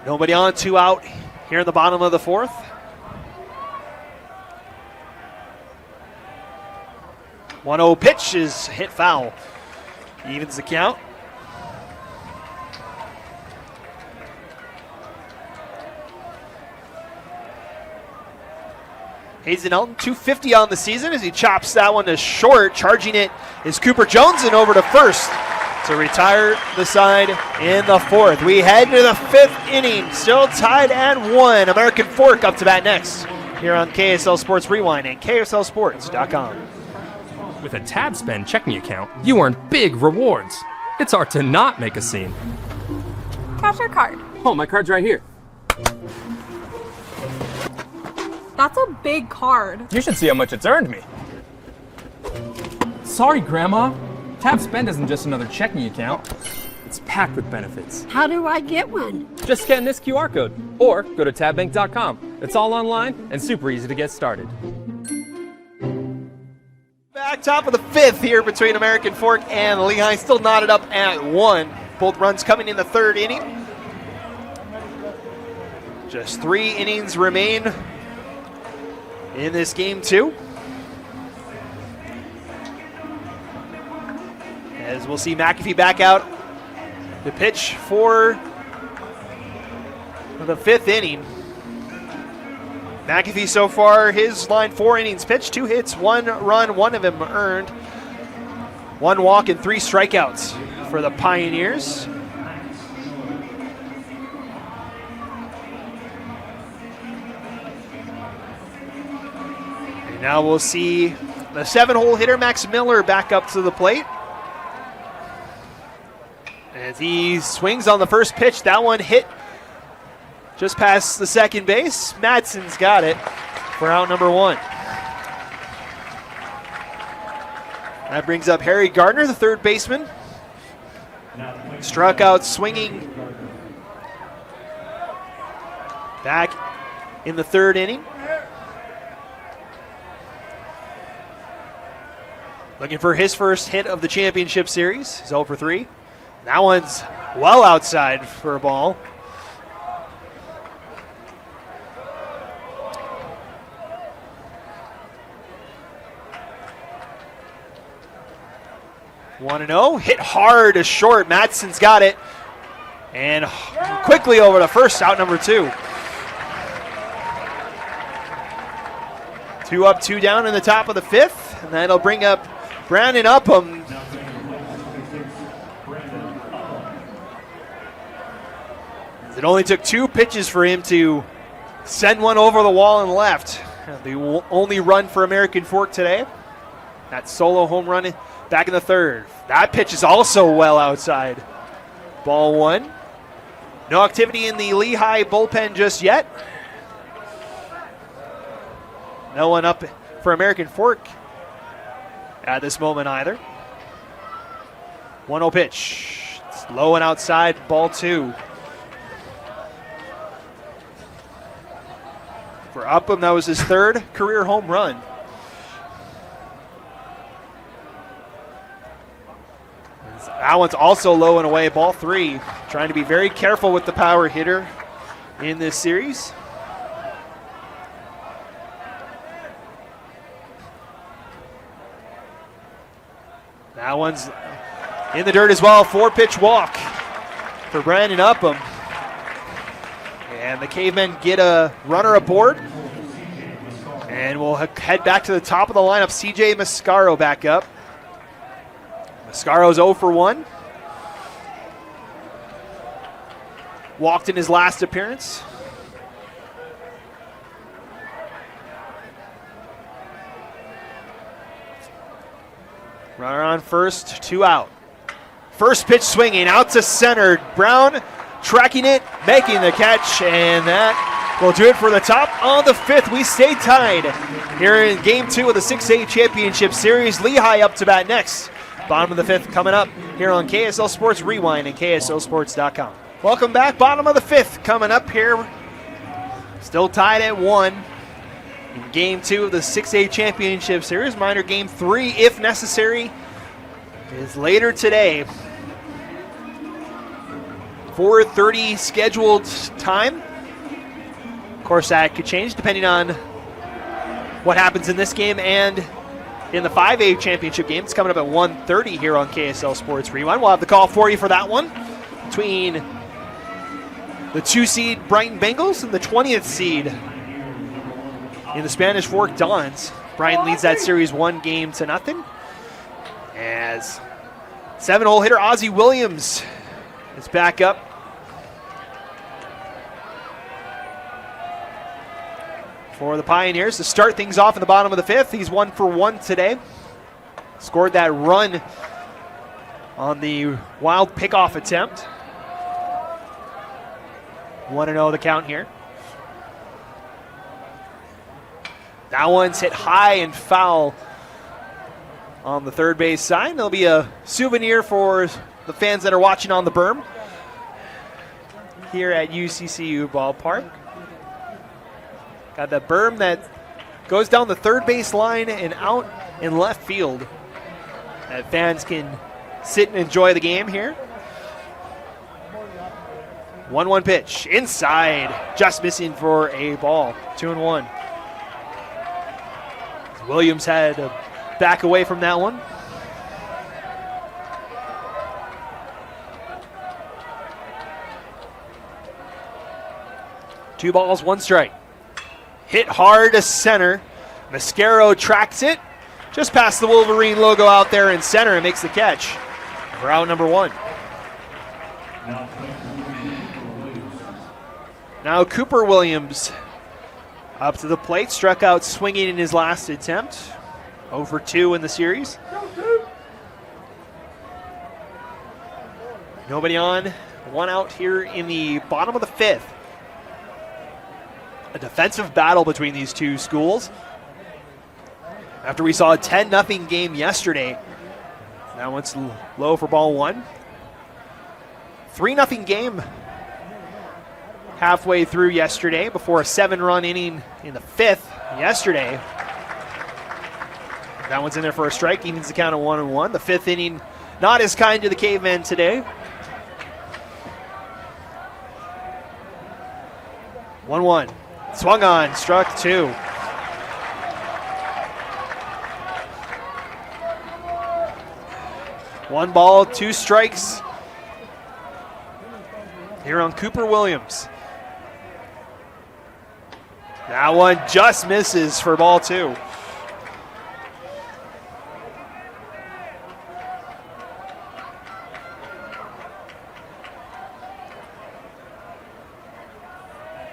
S1: Nobody on, 2 out here in the bottom of the fourth. One 1-0 pitch is hit foul. Evens the count. Hayes and Elton, 250 on the season as he chops that one to short. Charging it is Cooper Jones and over to first to retire the side in the fourth. We head to the 5th inning, still tied at 1. American Fork up to bat next here on KSL Sports Rewind and KSLSports.com.
S2: With a tab spend checking account, you earn big rewards. It's hard to not make a scene.
S3: Cash or card?
S2: Oh, my card's right here.
S3: That's a big card.
S2: You should see how much it's earned me. Sorry, Grandma. Tab spend isn't just another checking account. It's packed with benefits.
S5: How do I get one?
S2: Just scan this QR code or go to tabbank.com. It's all online and super easy to get started.
S1: Back top of the fifth here between American Fork and Lehi, still knotted up at 1. Both runs coming in the third inning. Just 3 innings remain in this game 2. As we'll see McAfee back out to pitch for the 5th inning. McAfee so far, his line 4 innings pitched, 2 hits, 1 run, 1 of them earned. 1 walk and 3 strikeouts for the Pioneers. And now we'll see the 7-hole hitter, Max Miller, back up to the plate. As he swings on the first pitch, that one hit just past the second base. Madsen's got it for out number 1. That brings up Harry Gardner, the third baseman. Struck out swinging back in the third inning. Looking for his first hit of the championship series. He's 0 for 3. That one's well outside for a ball. One and 0, hit hard to short. Madsen's got it, and quickly over to first, out number 2. 2 up, 2 down in the top of the 5th, and that'll bring up Brandon Upham. It only took 2 pitches for him to send one over the wall and left. The only run for American Fork today. That solo home run back in the 3rd. That pitch is also well outside. Ball 1. No activity in the Lehi bullpen just yet. No one up for American Fork at this moment either. 1-0 pitch. It's low and outside, ball 2. For Upham, that was his 3rd career home run. That one's also low and away, ball 3. Trying to be very careful with the power hitter in this series. That one's in the dirt as well. 4-pitch walk for Brandon Upham. And the Cavemen get a runner aboard. And we'll head back to the top of the lineup. CJ Mascaro back up. Mascaro's 0 for 1. Walked in his last appearance. Runner on first, 2 out. First pitch swinging out to center. Brown tracking it, making the catch, and that will do it for the top of the 5th. We stay tied here in Game 2 of the 6A Championship Series. Lehi up to bat next. Bottom of the 5th coming up here on KSL Sports Rewind and KSLSports.com. Welcome back. Bottom of the 5th coming up here. Still tied at 1 in Game 2 of the 6A Championship Series. Minor Game 3, if necessary, is later today. 4:30 scheduled time. Of course, that could change depending on what happens in this game and in the 5A championship game. It's coming up at 1:30 here on KSL Sports Rewind. We'll have the call for you for that one between the 2-seed Brighton Bengals and the 20th seed in the Spanish Fork Dons. Brighton leads that series 1-0 as 7-hole hitter Ozzie Williams is back up. For the Pioneers to start things off in the bottom of the 5th. He's 1 for 1 today. scored that run on the wild pickoff attempt. 1-0 the count here. That one's hit high and foul on the third base side. There'll be a souvenir for the fans that are watching on the berm here at UCCU Ballpark. Got the berm that goes down the third base line and out in left field. That fans can sit and enjoy the game here. 1-1 pitch inside, just missing for a ball. 2-1. Williams had to back away from that one. Two balls, one strike. Hit hard to center. Mascaro tracks it just past the Wolverine logo out there in center and makes the catch for out number 1. Now Cooper Williams up to the plate, struck out swinging in his last attempt. 0 for 2 in the series. Nobody on, 1 out here in the bottom of the 5th. A defensive battle between these two schools. After we saw a 10-0 game yesterday, that one's low for ball 1. 3-0 game halfway through yesterday before a 7-run inning in the 5th yesterday. That one's in there for a strike, evens the count of 1-1. The 5th inning, not as kind to the Cavemen today. 1-1. Swung on, struck 2. One ball, 2 strikes here on Cooper Williams. That one just misses for ball 2.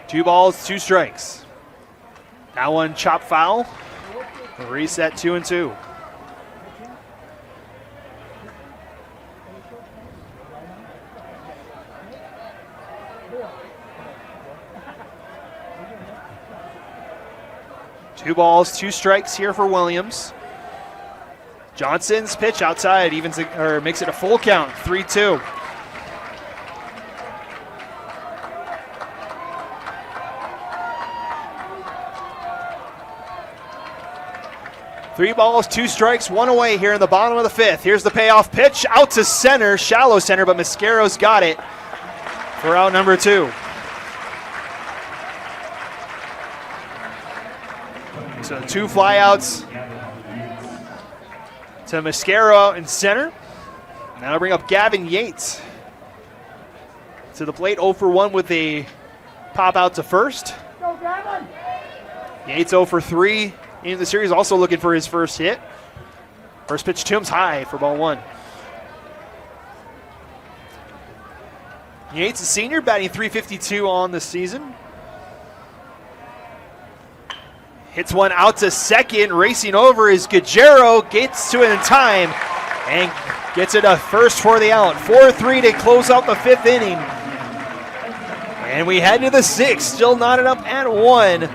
S1: Two balls, 2 strikes. That one chopped foul. Reset 2-2. Two balls, 2 strikes here for Williams. Johnson's pitch outside evens it, or makes it a full count, 3-2. Three balls, 2 strikes, 1 away here in the bottom of the 5th. Here's the payoff pitch out to center, shallow center, but Mascaro's got it for out number 2. So 2 flyouts to Mascaro in center. Now bring up Gavin Yates to the plate, 0 for 1 with a pop out to first.
S4: Go, Gavin!
S1: Yates 0 for 3 in the series, also looking for his first hit. First pitch to him's high for ball 1. Yates, a senior, batting .352 on the season. Hits one out to second, racing over is Guerrero, gets to it in time, and gets it a first for the out. 4-3 to close out the 5th inning. And we head to the 6th, still knotted up at 1.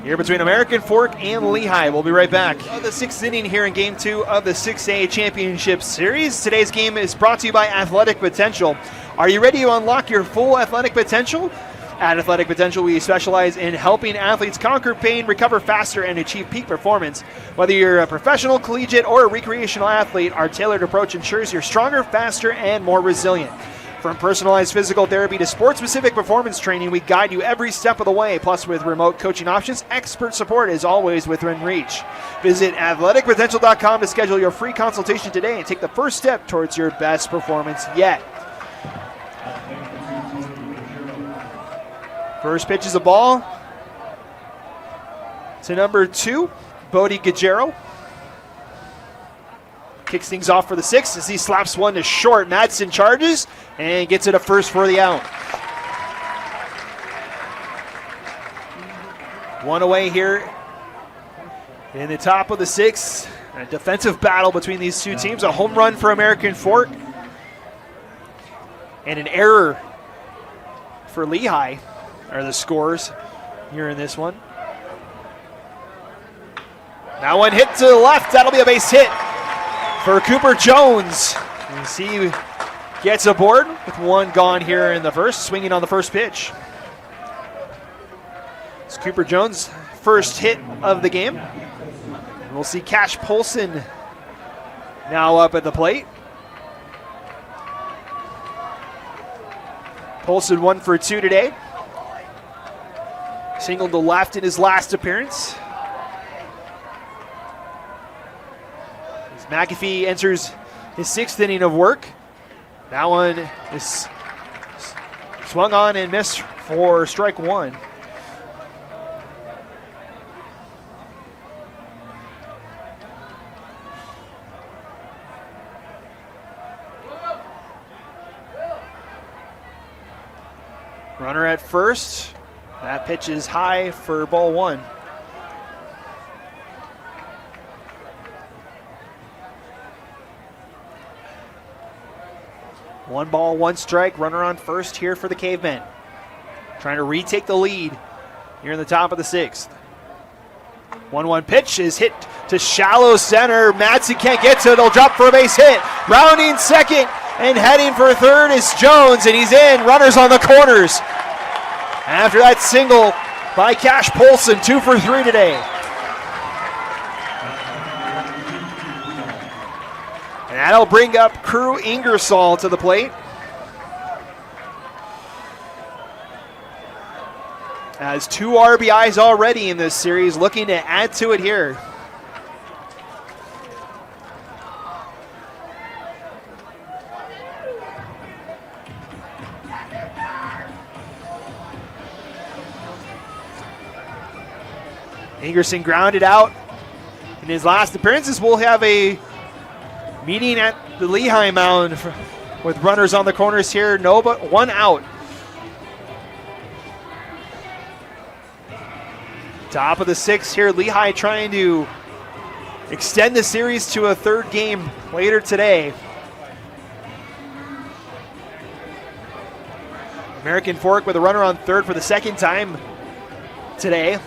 S1: Here between American Fork and Lehigh. We'll be right back. The 6th inning here in Game 2 of the 6A Championship Series. Today's game is brought to you by Athletic Potential. Are you ready to unlock your full athletic potential? At Athletic Potential, we specialize in helping athletes conquer pain, recover faster, and achieve peak performance. Whether you're a professional, collegiate, or a recreational athlete, our tailored approach ensures you're stronger, faster, and more resilient. From personalized physical therapy to sport-specific performance training, we guide you every step of the way. Plus, with remote coaching options, expert support is always within reach. Visit athleticpotential.com to schedule your free consultation today and take the first step towards your best performance yet. First pitch is a ball to number 2, Bodie Guerrero. Kicks things off for the 6th as he slaps one to short. Madsen charges and gets it a first for the out. 1 away here in the top of the 6th A defensive battle between these two teams. A home run for American Fork and an error for Lehi are the scores here in this one. That one hit to the left. That'll be a base hit for Cooper Jones. You see, he gets aboard with one gone here in the first, swinging on the first pitch. It's Cooper Jones' first hit of the game. And we'll see Cash Polson now up at the plate. Polson 1 for 2 today. Singled to left in his last appearance. As McAfee enters his 6th inning of work. That one is swung on and missed for strike 1. Runner at first. That pitch is high for ball 1. One ball, one strike. Runner on first here for the Cavemen. Trying to retake the lead here in the top of the 6th. 1-1 pitch is hit to shallow center. Madsen can't get to it. They'll drop for a base hit. Rounding second and heading for third is Jones, and he's in. Runners on the corners. After that single by Cash Polson, 2 for 3 today. And that'll bring up Crew Ingersoll to the plate. Has 2 RBIs already in this series, looking to add to it here. Ingerson grounded out in his last appearances. We'll have a meeting at the Lehi mound with runners on the corners here. No, but 1 out. Top of the 6th here. Lehi trying to extend the series to a 3rd game later today. American Fork with a runner on 3rd for the 2nd time today.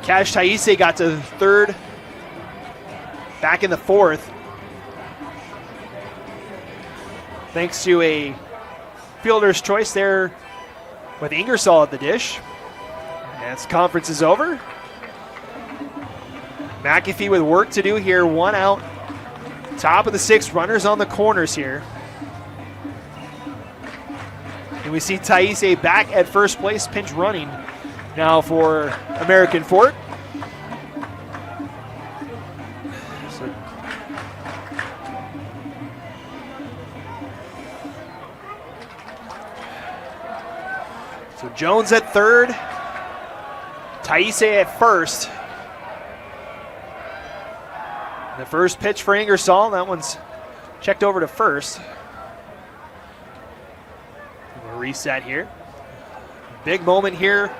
S1: Cash Taise got to 3rd, back in the 4th. Thanks to a fielder's choice there with Ingersoll at the dish. As conference is over. McAfee with work to do here, 1 out. Top of the 6th, runners on the corners here. And we see Taise back at first place, pinch running now for American Fork. So Jones at 3rd, Taise at 1st. The first pitch for Ingersoll, that one's checked over to 1st. We'll reset here. Big moment here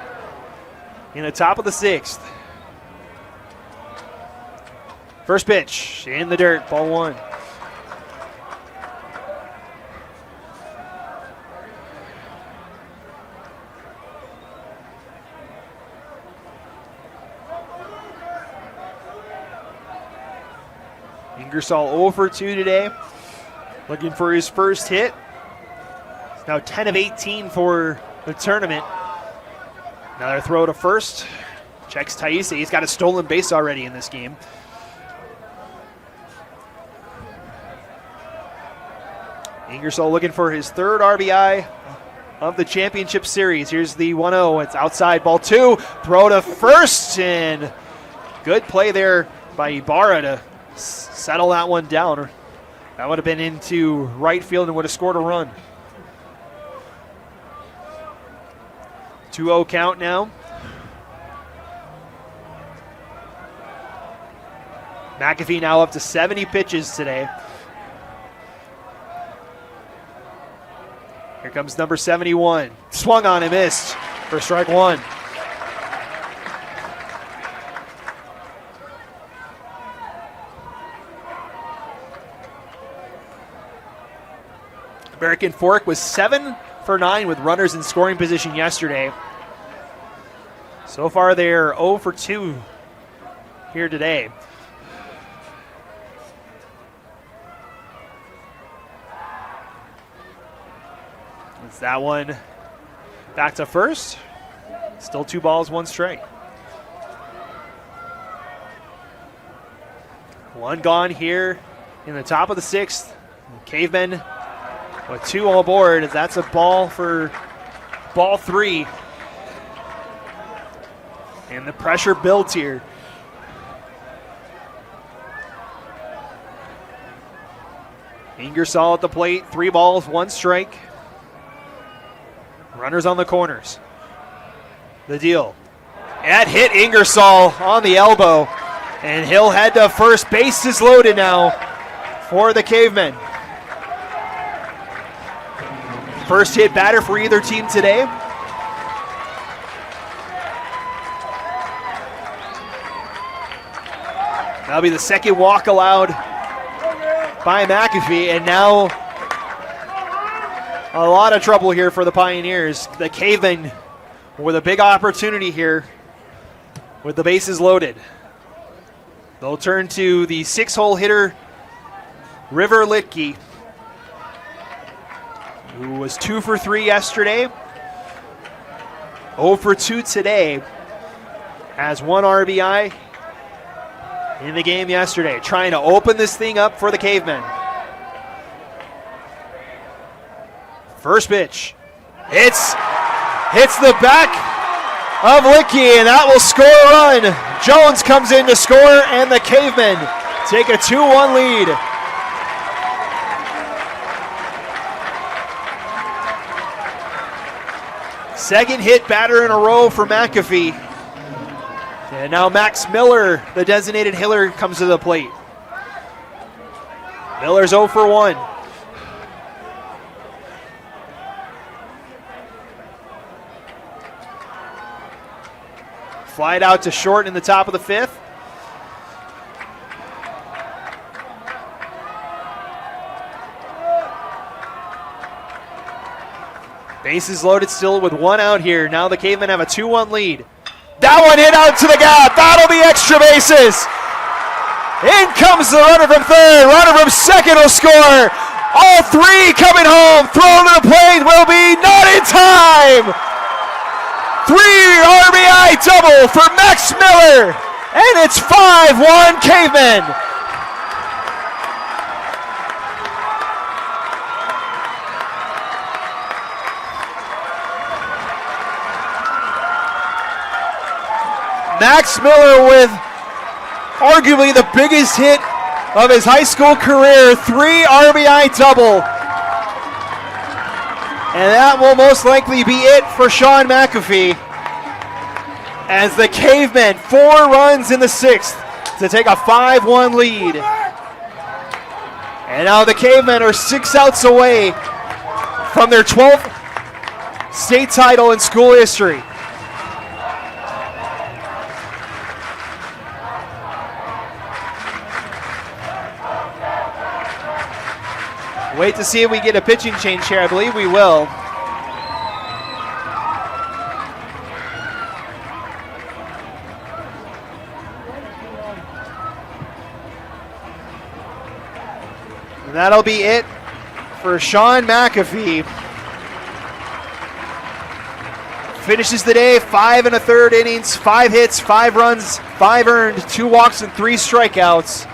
S1: in the top of the 6th. First pitch in the dirt, ball 1. Ingersoll 0 for 2 today, looking for his first hit. It's now 10 of 18 for the tournament. Another throw to first. Checks Taise. He's got a stolen base already in this game. Ingersoll looking for his 3rd RBI of the championship series. Here's the 1-0. It's outside, ball 2. Throw to first, and good play there by Ibarra to settle that one down. That would have been into right field and would have scored a run. 2-0 count now. McAfee now up to 70 pitches today. Here comes number 71. Swung on and missed for strike 1. American Fork was 7 for 9 with runners in scoring position yesterday. So far, they're 0 for 2 here today. It's that one back to first. Still 2 balls, 1 strike. 1 gone here in the top of the 6th. Cavemen with 2 on board. That's a ball for ball 3. And the pressure builds here. Ingersoll at the plate. 3 balls, 1 strike. Runners on the corners. The deal. That hit Ingersoll on the elbow. And he'll head to first. Base is loaded now for the Cavemen. First hit batter for either team today. That'll be the second walk allowed by McAfee, and now a lot of trouble here for the Pioneers. The Cavemen with a big opportunity here with the bases loaded. They'll turn to the 6-hole hitter, River Litke, who was 2 for 3 yesterday, 0 for 2 today, has 1 RBI in the game yesterday, trying to open this thing up for the Cavemen. First pitch. Hits the back of Licky, and that will score a run. Jones comes in to score, and the Cavemen take a 2-1 lead. Second hit batter in a row for McAfee. And now Max Miller, the designated hitter, comes to the plate. Miller's 0 for 1. Flied out to short in the top of the 5th. Bases loaded still with 1 out here. Now the Cavemen have a 2-1 lead. That one hit out to the gap. That'll be extra bases. In comes the runner from third. Runner from second will score. All 3 coming home. Thrown to the plate will be not in time. 3 RBI double for Max Miller. And it's 5-1 Cavemen. Max Miller with arguably the biggest hit of his high school career, 3 RBI double. And that will most likely be it for Sean McAfee, as the Cavemen 4 runs in the 6th to take a 5-1 lead. And now the Cavemen are 6 outs away from their 12th state title in school history. Wait to see if we get a pitching change here. I believe we will. And that'll be it for Sean McAfee. Finishes the day 5 1/3 innings, 5 hits, 5 runs, 5 earned, 2 walks, and 3 strikeouts.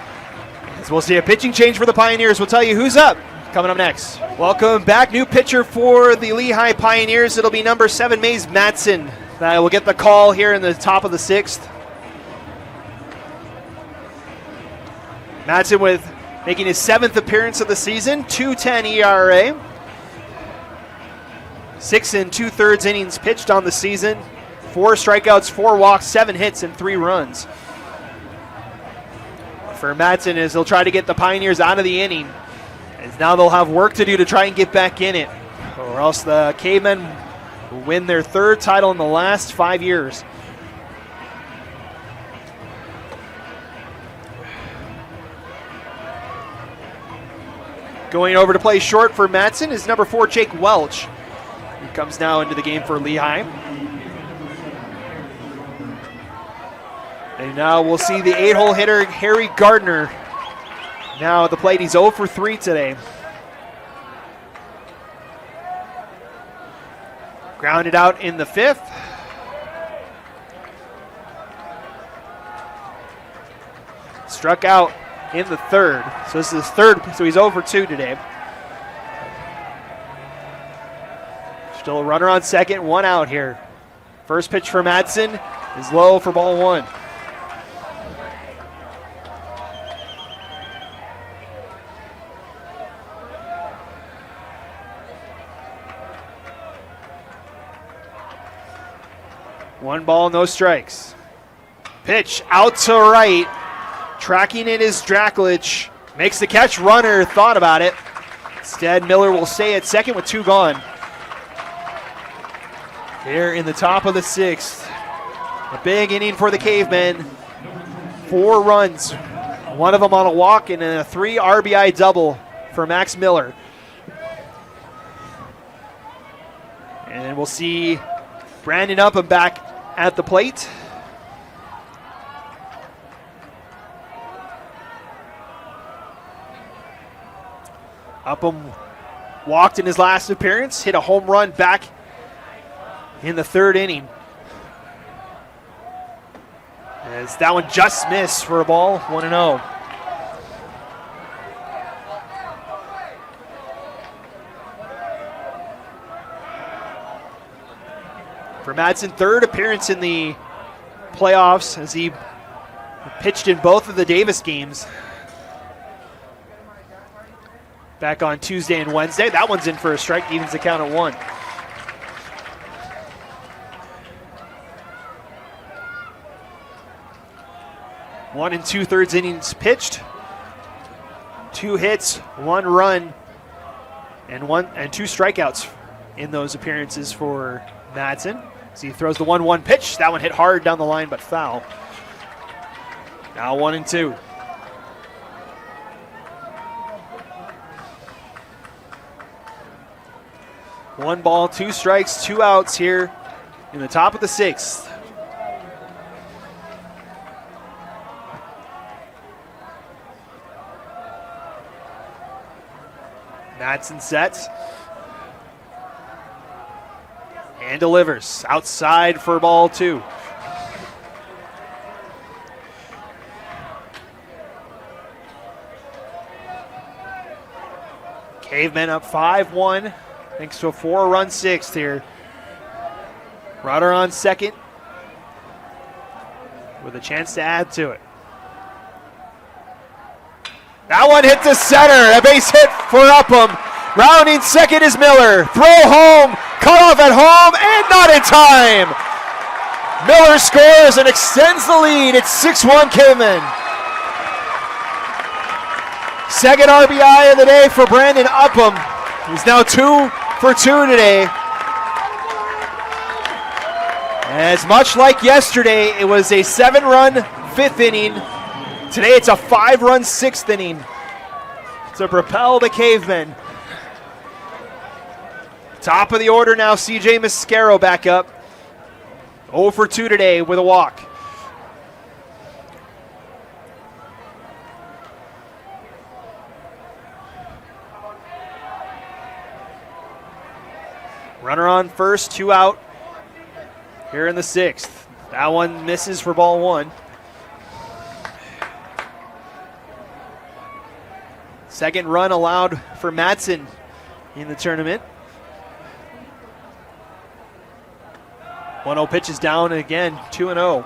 S1: As we'll see a pitching change for the Pioneers. We'll tell you who's up coming up next. Welcome back. New pitcher for the Lehi Pioneers. It'll be number 7, Maze Madsen. We'll get the call here in the top of the 6th. Madsen with making his 7th appearance of the season, 2.10 ERA. 6 2/3 innings pitched on the season. 4 strikeouts, 4 walks, 7 hits, and 3 runs. For Madsen, as he'll try to get the Pioneers out of the inning, as now they'll have work to do to try and get back in it, or else the Cavemen will win their 3rd title in the last 5 years. Going over to play short for Madsen is number 4, Jake Welch. He comes now into the game for Lehi. And now we'll see the 8-hole hitter, Harry Gardner. Now at the plate, he's 0 for 3 today. Grounded out in the 5th. Struck out in the 3rd. So this is his 3rd, so he's 0 for 2 today. Still a runner on second, 1 out here. First pitch for Madsen is low for ball 1. One ball, no strikes. Pitch out to right. Tracking it is Drakulich. Makes the catch, runner thought about it. Instead, Miller will stay at second with 2 gone. Here in the top of the 6th. A big inning for the Cavemen. 4 runs. One of them on a walk and a 3 RBI double for Max Miller. And we'll see Brandon Upham back at the plate. Upham walked in his last appearance, hit a home run back in the 3rd inning. As that one just missed for a ball, 1-0. For Madsen, 3rd appearance in the playoffs as he pitched in both of the Davis games. Back on Tuesday and Wednesday. That one's in for a strike, evens the count at 1. One and 2/3 innings pitched. 2 hits, 1 run, and 2 strikeouts in those appearances for Madsen. So he throws the 1-1 pitch. That one hit hard down the line, but foul. Now 1 and 2. One ball, 2 strikes, 2 outs here in the top of the 6th. Madsen sets and delivers outside for ball 2. Cavemen up 5-1 thanks to a 4-run 6th here. Runner on second with a chance to add to it. That one hit to center, a base hit for Upham. Rounding second is Miller. Throw home, cut off at home, and not in time. Miller scores and extends the lead. It's 6-1 Cavemen. Second RBI of the day for Brandon Upham. He's now 2 for 2 today. As much like yesterday, it was a 7-run 5th inning. Today it's a 5-run 6th inning to propel the Cavemen. Top of the order now, CJ Mascaro back up. 0 for 2 today with a walk. Runner on first, 2 out here in the 6th. That one misses for ball 1. Second run allowed for Madsen in the tournament. 1-0 pitch is down again, 2-0.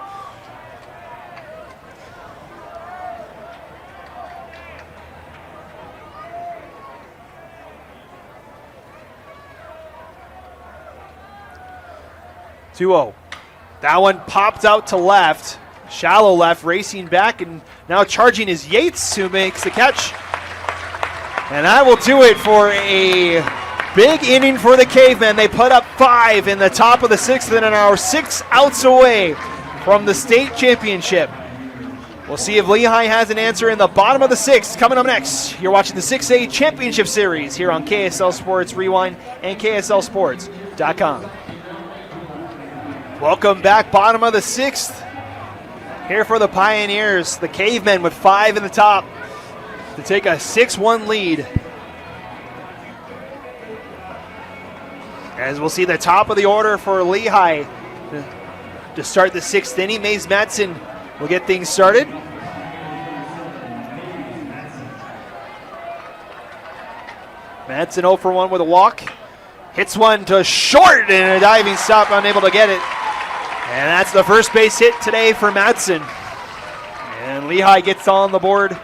S1: That one popped out to left, shallow left, racing back, and now charging is Yates, who makes the catch. And that will do it for a big inning for the Cavemen. They put up 5 in the top of the 6th and are 6 outs away from the state championship. We'll see if Lehigh has an answer in the bottom of the 6th. Coming up next, you're watching the 6A Championship Series here on KSL Sports Rewind and KSLSports.com. Welcome back, bottom of the 6th. Here for the Pioneers, the Cavemen with 5 in the top to take a 6-1 lead. As we'll see the top of the order for Lehigh to start the 6th inning. Mays Madsen will get things started. Madsen 0 for 1 with a walk. Hits one to short and a diving stop, unable to get it. And that's the first base hit today for Madsen. And Lehigh gets on the board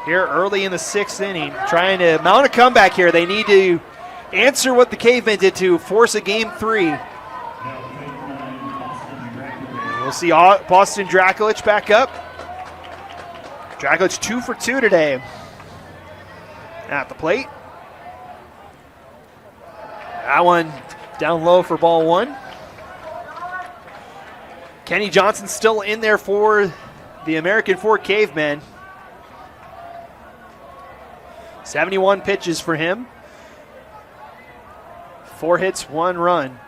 S1: here early in the 6th inning, trying to mount a comeback here. They need to answer what the Cavemen did to force a game 3. We'll see Boston Drakulich back up. Drakulich 2 for 2 today at the plate. That one down low for ball 1. Kenny Johnson still in there for the American Fork Cavemen. 71 pitches for him. 4 hits, 1 run.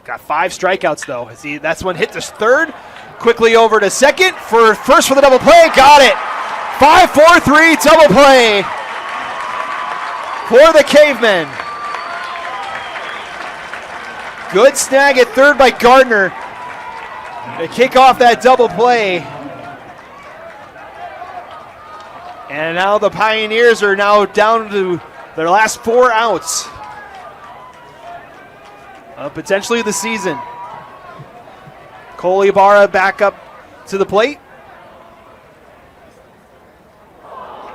S1: Got 5 strikeouts though. See, that's one hit to third. Quickly over to second for first for the double play. Got it. 5-4-3 double play for the Cavemen. Good snag at third by Gardner to kick off that double play. And now the Pioneers are now down to their last 4 outs. Potentially the season. Cole Ibarra back up to the plate.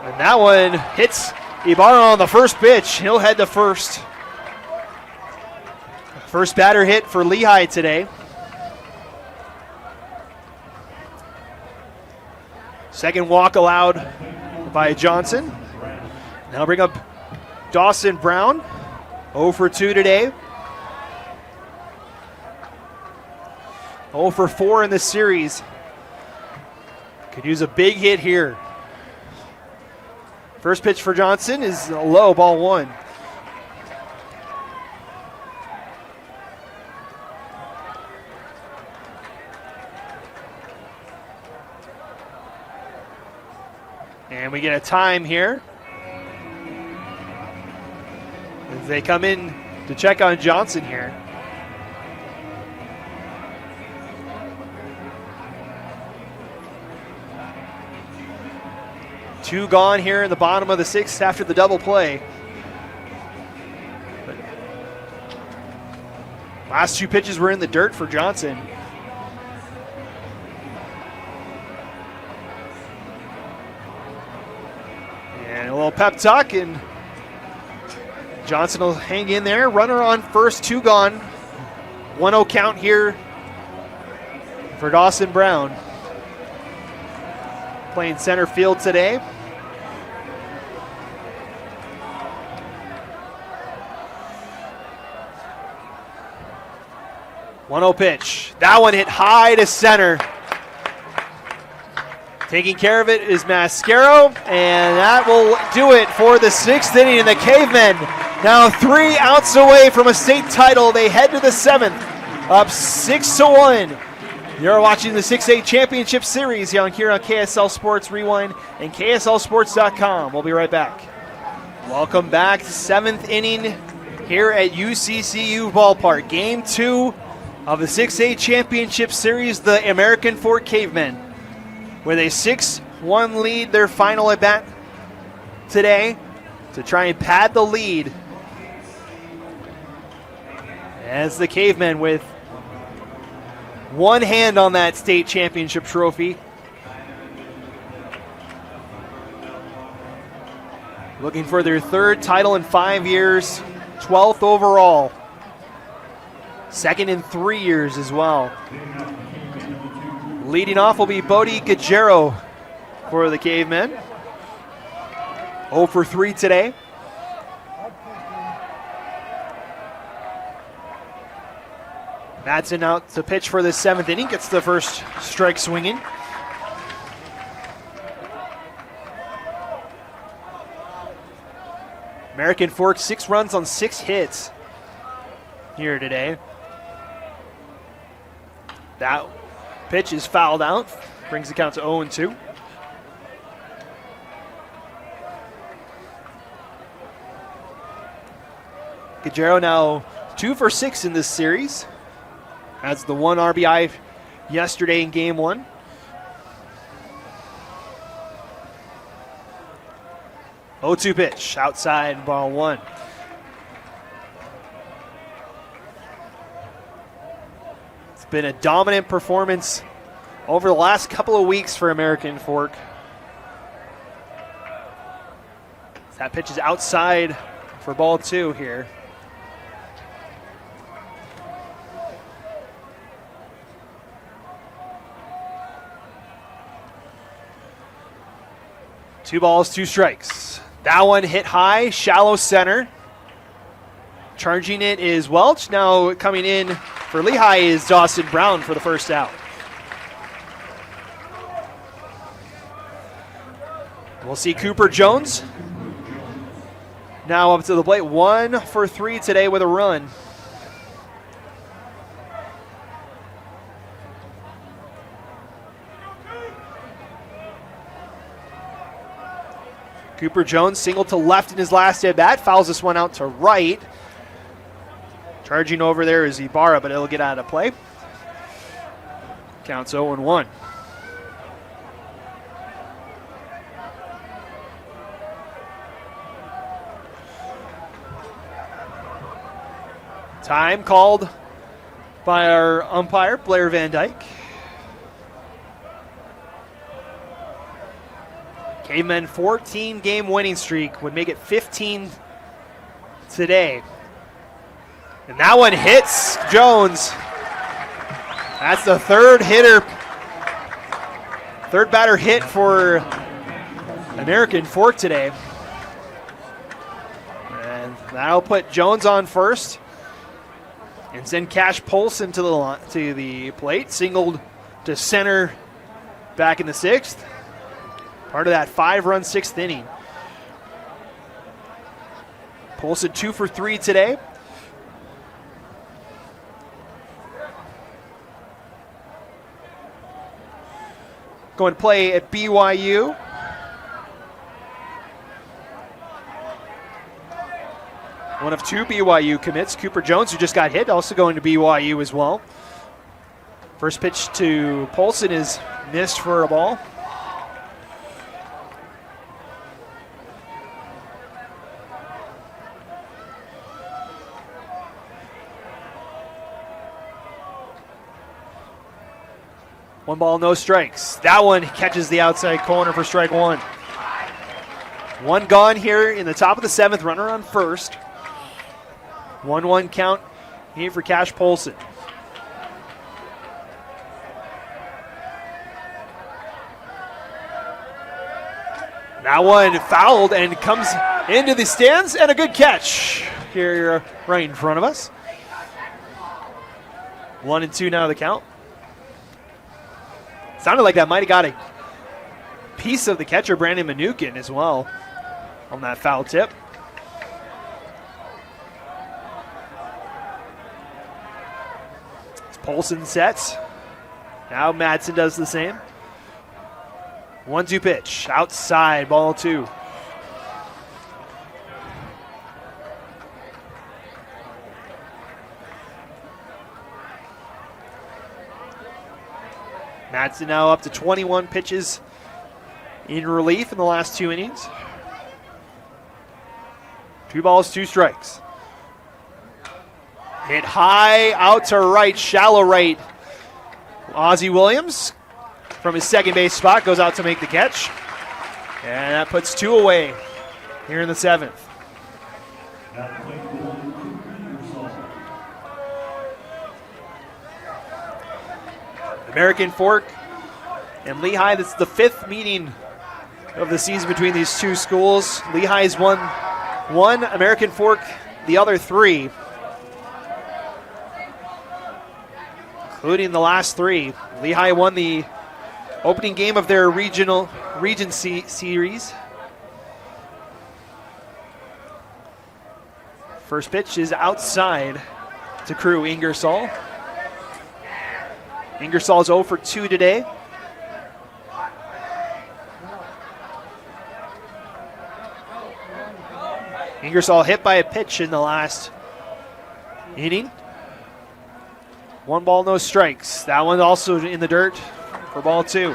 S1: And that one hits Ibarra on the first pitch. He'll head to first. First batter hit for Lehigh today. Second walk allowed by Johnson. Now bring up Dawson Brown. 0 for 2 today. 0 for 4 in this series. Could use a big hit here. First pitch for Johnson is low, ball 1. And we get a time here as they come in to check on Johnson here. Two gone here in the bottom of the 6th after the double play. But last 2 pitches were in the dirt for Johnson. And a little pep talk, and Johnson will hang in there. Runner on first, 2 gone. 1-0 count here for Dawson Brown. Playing center field today. One-0 pitch. That one hit high to center. Taking care of it is Mascaro, and that will do it for the 6th inning. And the Cavemen now 3 outs away from a state title. They head to the 7th, up 6-1. You're watching the 6A Championship Series here on KSL Sports Rewind and KSLSports.com. We'll be right back. Welcome back to 7th inning here at UCCU Ballpark. Game 2 of the 6A Championship Series, the American Fork Cavemen, with a 6-1 lead, their final at bat today to try and pad the lead. As the Cavemen with one hand on that state championship trophy. Looking for their 3rd title in 5 years, 12th overall. 2nd in 3 years as well. Leading off will be Bodie Gajero for the Cavemen. 0 for 3 today. Madsen out to pitch for the 7th inning. Gets the first strike swinging. American Fork 6 runs on 6 hits here today. That pitch is fouled out, brings the count to 0-2. Guerrero now 2 for 6 in this series. Has the 1 RBI yesterday in game 1. Oh, 2 pitch, outside, ball 1. It's been a dominant performance over the last couple of weeks for American Fork. That pitch is outside for ball 2 here. Two balls, 2 strikes. That one hit high, shallow center. Charging it is Welch. Now coming in for Lehi is Dawson Brown for the first out. We'll see Cooper Jones now up to the plate. 1 for 3 today with a run. Cooper Jones single to left in his last at bat, fouls this one out to right. Charging over there is Ibarra, but it'll get out of play. Counts 0-1. Time called by our umpire, Blair Van Dyke. Cavemen 14-game winning streak would make it 15 today. And that one hits Jones. That's the third batter hit for American Fork today. And that'll put Jones on first. And send Cash Polson to the plate. Singled to center back in the 6th. Part of that 5-run 6th inning. Polson 2 for 3 today. Going to play at BYU. One of 2 BYU commits. Cooper Jones, who just got hit, also going to BYU as well. First pitch to Polson is missed for a ball. One ball, no strikes. That one catches the outside corner for strike 1. 1 gone here in the top of the 7th, runner on first. 1-1 count here for Cash Polson. That one fouled and comes into the stands, and a good catch here right in front of us. 1-2 now the count. Sounded like that might have got a piece of the catcher, Brandon Manukin, as well on that foul tip. It's Polson sets. Now Madsen does the same. 1-2 pitch, outside, ball 2. Madsen now up to 21 pitches in relief in the last 2 innings. 2 balls, 2 strikes. Hit high, out to right, shallow right. Ozzie Williams from his second base spot goes out to make the catch. And that puts 2 away here in the 7th. American Fork and Lehi, this is the 5th meeting of the season between these 2 schools. Lehi's won 1, American Fork the other 3, including the last 3. Lehi won the opening game of their Regency series. First pitch is outside to Crew Ingersoll. Ingersoll's 0 for 2 today. Ingersoll hit by a pitch in the last inning. 1 ball, no strikes. That one also in the dirt for ball 2.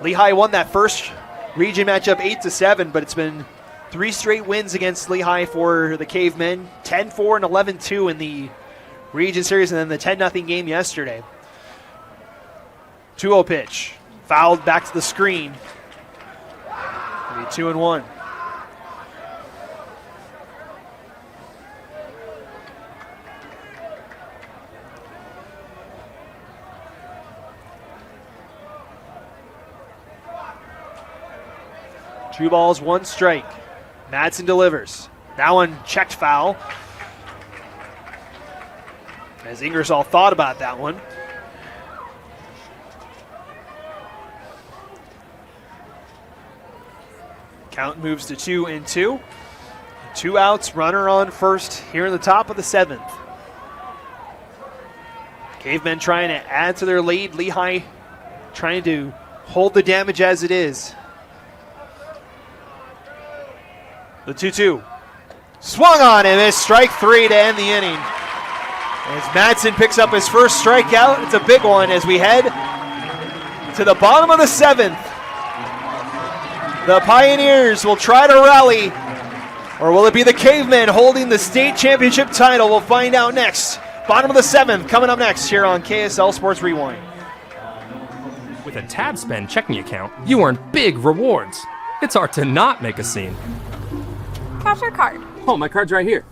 S1: Lehi won that first region matchup 8-7, but it's been 3 straight wins against Lehi for the Cavemen. 10-4 and 11-2 in the region series, and then the 10-0 game yesterday. 2-0 pitch. Fouled back to the screen. It'll be 2-1. Two balls, 1 strike. Madsen delivers. That one checked foul. As Ingersoll thought about that one. Count moves to 2-2. 2 outs, runner on first here in the top of the 7th. Cavemen trying to add to their lead. Lehi trying to hold the damage as it is. The 2-2. Swung on and missed. Strike 3 to end the inning. As Madsen picks up his first strikeout, it's a big one as we head to the bottom of the 7th. The Pioneers will try to rally, or will it be the Cavemen holding the state championship title? We'll find out next. Bottom of the 7th coming up next here on KSL Sports Rewind.
S2: With a tab spend checking account, you earn big rewards. It's hard to not make a scene.
S3: Cash your card.
S2: Oh, my card's right here.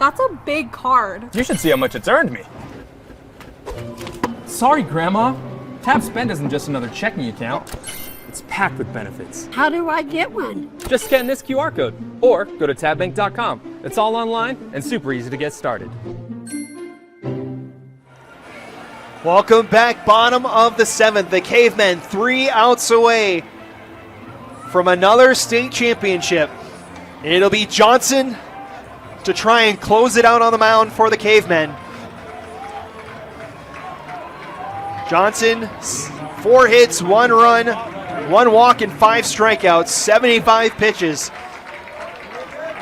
S3: That's a big card.
S2: You should see how much it's earned me. Sorry, Grandma. Tab Spend isn't just another checking account. It's packed with benefits.
S5: How do I get one?
S2: Just scan this QR code or go to tabbank.com. It's all online and super easy to get started.
S1: Welcome back, bottom of the 7th. The Cavemen 3 outs away from another state championship. It'll be Johnson to try and close it out on the mound for the Cavemen. Johnson, 4 hits, 1 run, 1 walk, and 5 strikeouts, 75 pitches.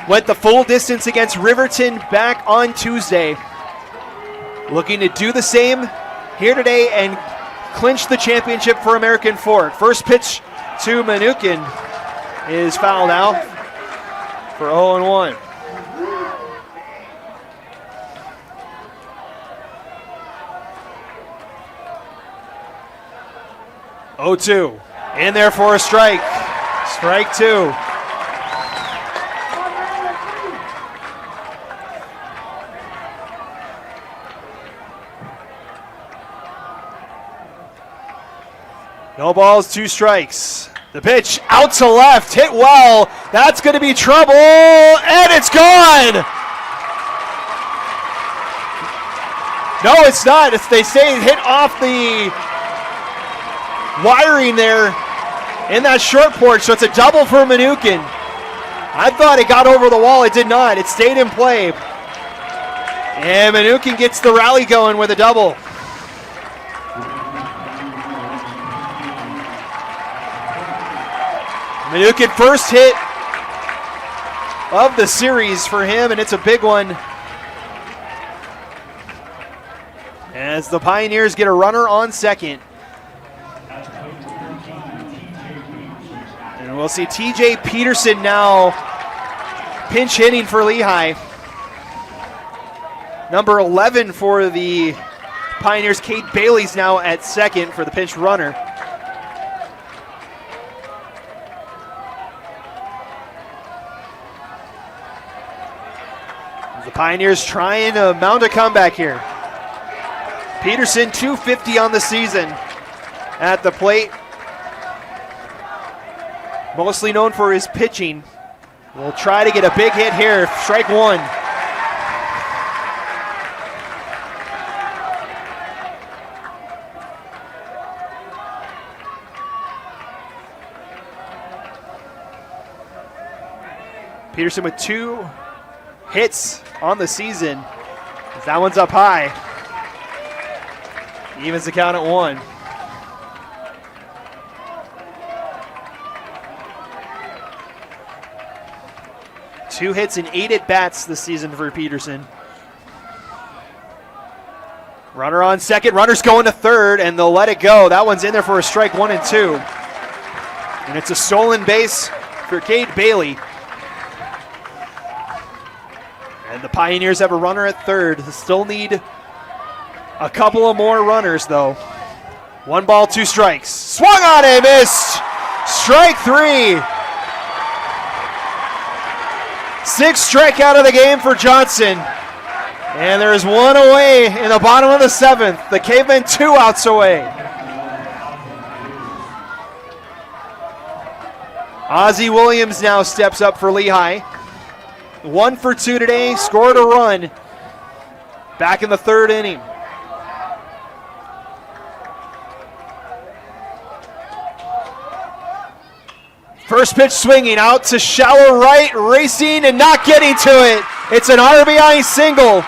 S1: Went the full distance against Riverton back on Tuesday. Looking to do the same here today and clinch the championship for American Fork. First pitch to Manukin is fouled out for 0-1. Oh-2, in there for a strike. Strike 2. No balls, 2 strikes. The pitch out to left, hit well. That's going to be trouble, and it's gone. No, it's not. They say it hit off the wiring there in that short porch, so it's a double for Manukin. I thought it got over the wall. It did not. It stayed in play. And Manukin gets the rally going with a double. Manukin, first hit of the series for him, and it's a big one. As the Pioneers get a runner on second. And we'll see TJ Peterson now pinch hitting for Lehi. Number 11 for the Pioneers, Kate Bailey's now at second for the pinch runner. The Pioneers trying to mount a comeback here. Peterson, 250 on the season at the plate. Mostly known for his pitching. We'll try to get a big hit here. Strike 1. Peterson with 2 hits on the season. That one's up high. Evens the count at 1. Two hits and 8 at-bats this season for Peterson. Runner on second, runner's going to third, and they'll let it go. That one's in there for a strike, 1 and 2. And it's a stolen base for Cade Bailey. And the Pioneers have a runner at third. They still need a couple of more runners, though. 1 ball, 2 strikes. Swung on and missed. Strike 3. 6th strikeout of the game for Johnson. And there is 1 away in the bottom of the 7th. The Cavemen 2 outs away. Ozzie Williams now steps up for Lehi. 1 for 2 today, scored a run back in the 3rd inning. First pitch swinging out to shallow right, racing and not getting to it. It's an RBI single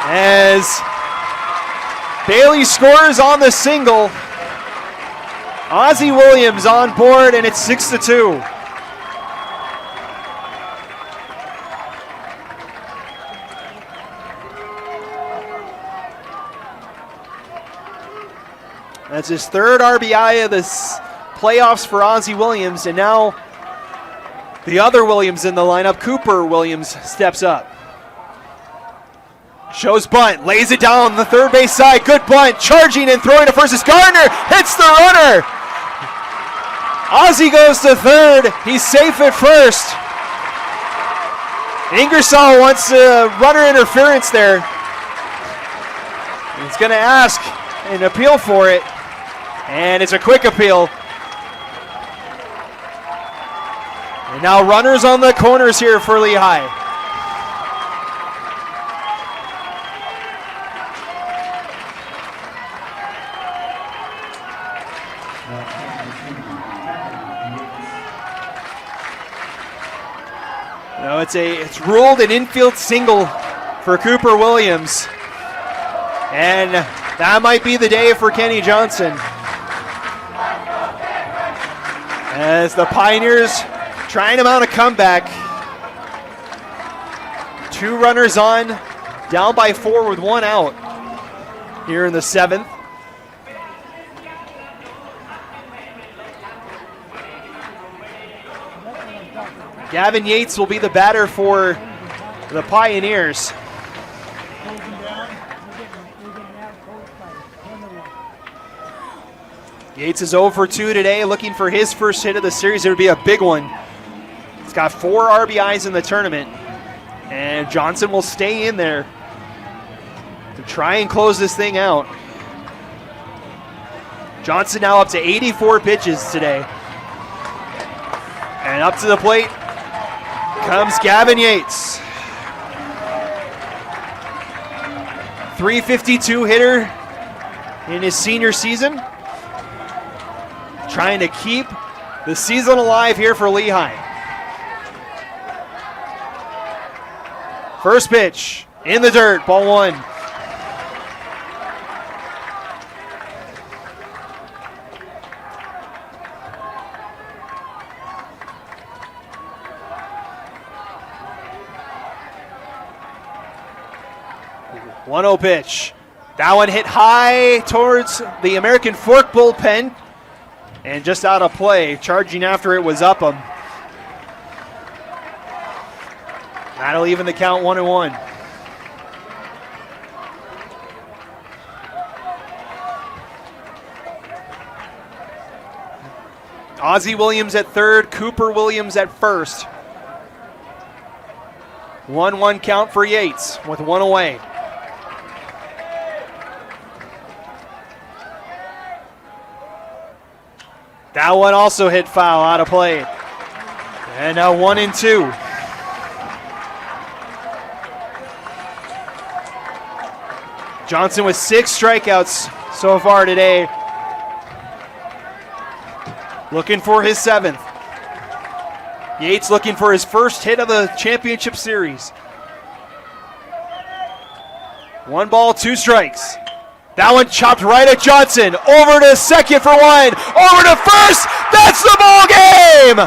S1: as Bailey scores on the single. Ozzie Williams on board, and it's 6-2. That's his 3rd RBI of this playoffs for Ozzie Williams, and now the other Williams in the lineup, Cooper Williams, steps up. Shows bunt, lays it down the third base side, good bunt, charging and throwing to first is Gardner, hits the runner. Ozzie goes to third, he's safe at first. Ingersoll wants runner interference there. He's going to ask an appeal for it, and it's a quick appeal. And now runners on the corners here for Lehi. No, it's ruled an infield single for Cooper Williams. And that might be the day for Kenny Johnson. As the Pioneers trying to mount a comeback. 2 runners on, down by 4 with 1 out here in the 7th. Gavin Yates will be the batter for the Pioneers. Yates is 0 for 2 today, looking for his first hit of the series. It would be a big one. He's got 4 RBIs in the tournament, and Johnson will stay in there to try and close this thing out. Johnson now up to 84 pitches today. And up to the plate comes Gavin Yates. .352 hitter in his senior season. Trying to keep the season alive here for Lehi. First pitch in the dirt, ball 1. .1-0 pitch. That one hit high towards the American Fork bullpen and just out of play. Charging after it was Upham. That'll even the count 1-1. Ozzie Williams at third, Cooper Williams at first. 1-1 count for Yates with 1 away. That one also hit foul, out of play. And now 1-2. Johnson with 6 strikeouts so far today. Looking for his 7th. Yates looking for his first hit of the championship series. 1 ball, 2 strikes. That one chopped right at Johnson. Over to second for 1. Over to first. That's the ball game!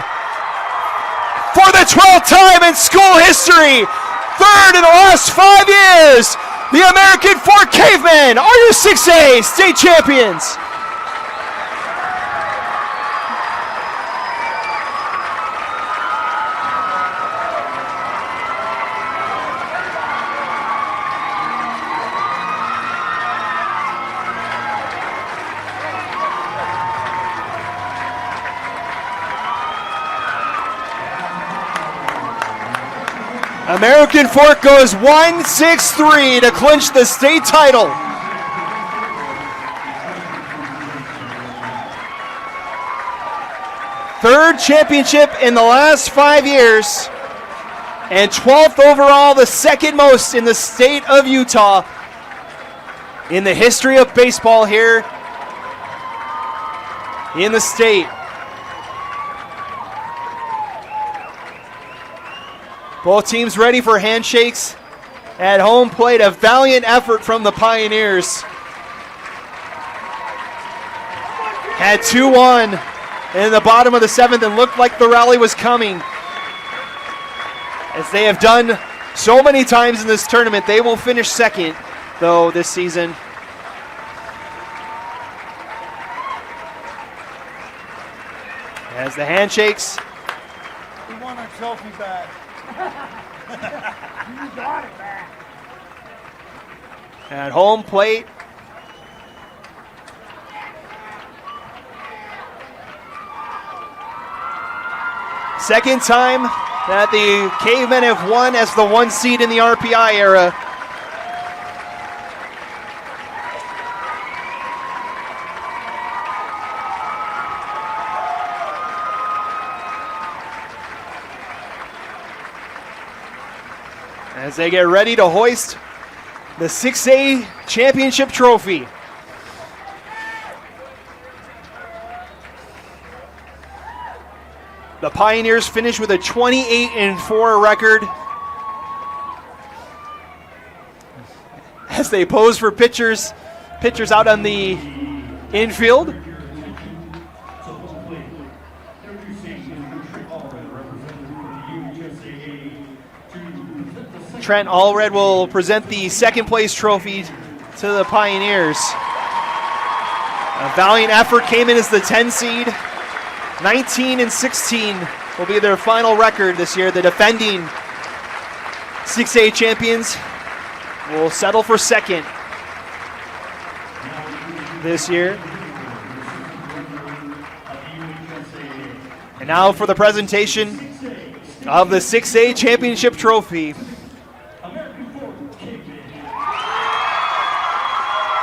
S1: For the 12th time in school history, third in the last 5 years, the American Fork Cavemen are your 6A state champions. American Fork goes 1-6-3 to clinch the state title. Third championship in the last 5 years, and 12th overall, the second most in the state of Utah. In the history of baseball here in the state. Both teams ready for handshakes at home plate. A valiant effort from the Pioneers. Had 2-1 in the bottom of the 7th and looked like the rally was coming. As they have done so many times in this tournament, they will finish second, though, this season. As the handshakes.
S4: We want our trophy back. You got it back.
S1: At home plate. Second time that the Cavemen have won as the 1 seed in the RPI era. As they get ready to hoist the 6A championship trophy. The Pioneers finish with a 28-4 record as they pose for pitchers out on the infield. Trent Allred will present the second place trophy to the Pioneers. A valiant effort, came in as the 10 seed. 19-16 will be their final record this year. The defending 6A champions will settle for second this year. And now for the presentation of the 6A championship trophy.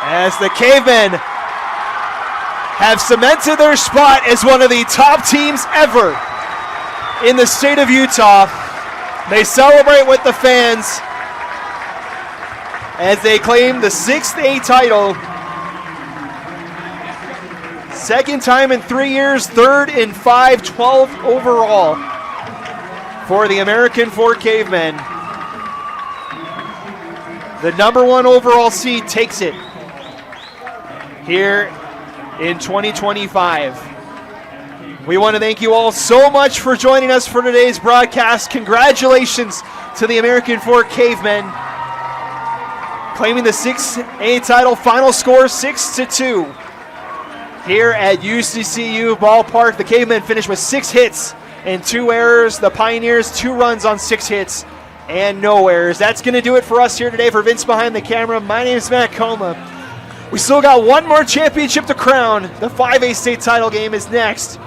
S1: As the Cavemen have cemented their spot as one of the top teams ever in the state of Utah. They celebrate with the fans as they claim the 6A title. Second time in 3 years, third in 5, 12th overall for the American Fork Cavemen. The number 1 overall seed takes it here in 2025. We want to thank you all so much for joining us for today's broadcast. Congratulations to the American Fork Cavemen, claiming the 6A title. Final score 6-2 here at UCCU Ballpark. The Cavemen finished with 6 hits and 2 errors. The Pioneers 2 runs on 6 hits and no errors. That's going to do it for us here today. For Vince behind the camera, my name is Matt Coma. We still got one more championship to crown. The 5A state title game is next,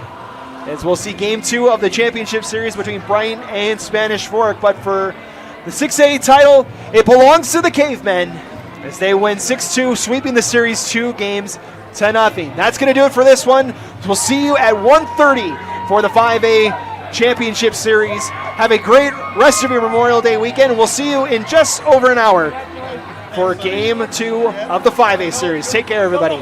S1: as we'll see game 2 of the championship series between Brighton and Spanish Fork. But for the 6A title, it belongs to the Cavemen as they win 6-2, sweeping the series 2 games to nothing. That's going to do it for this one. We'll see you at 1:30 for the 5A championship series. Have a great rest of your Memorial Day weekend. We'll see you in just over an hour for game 2 of the 5A series. Take care, everybody.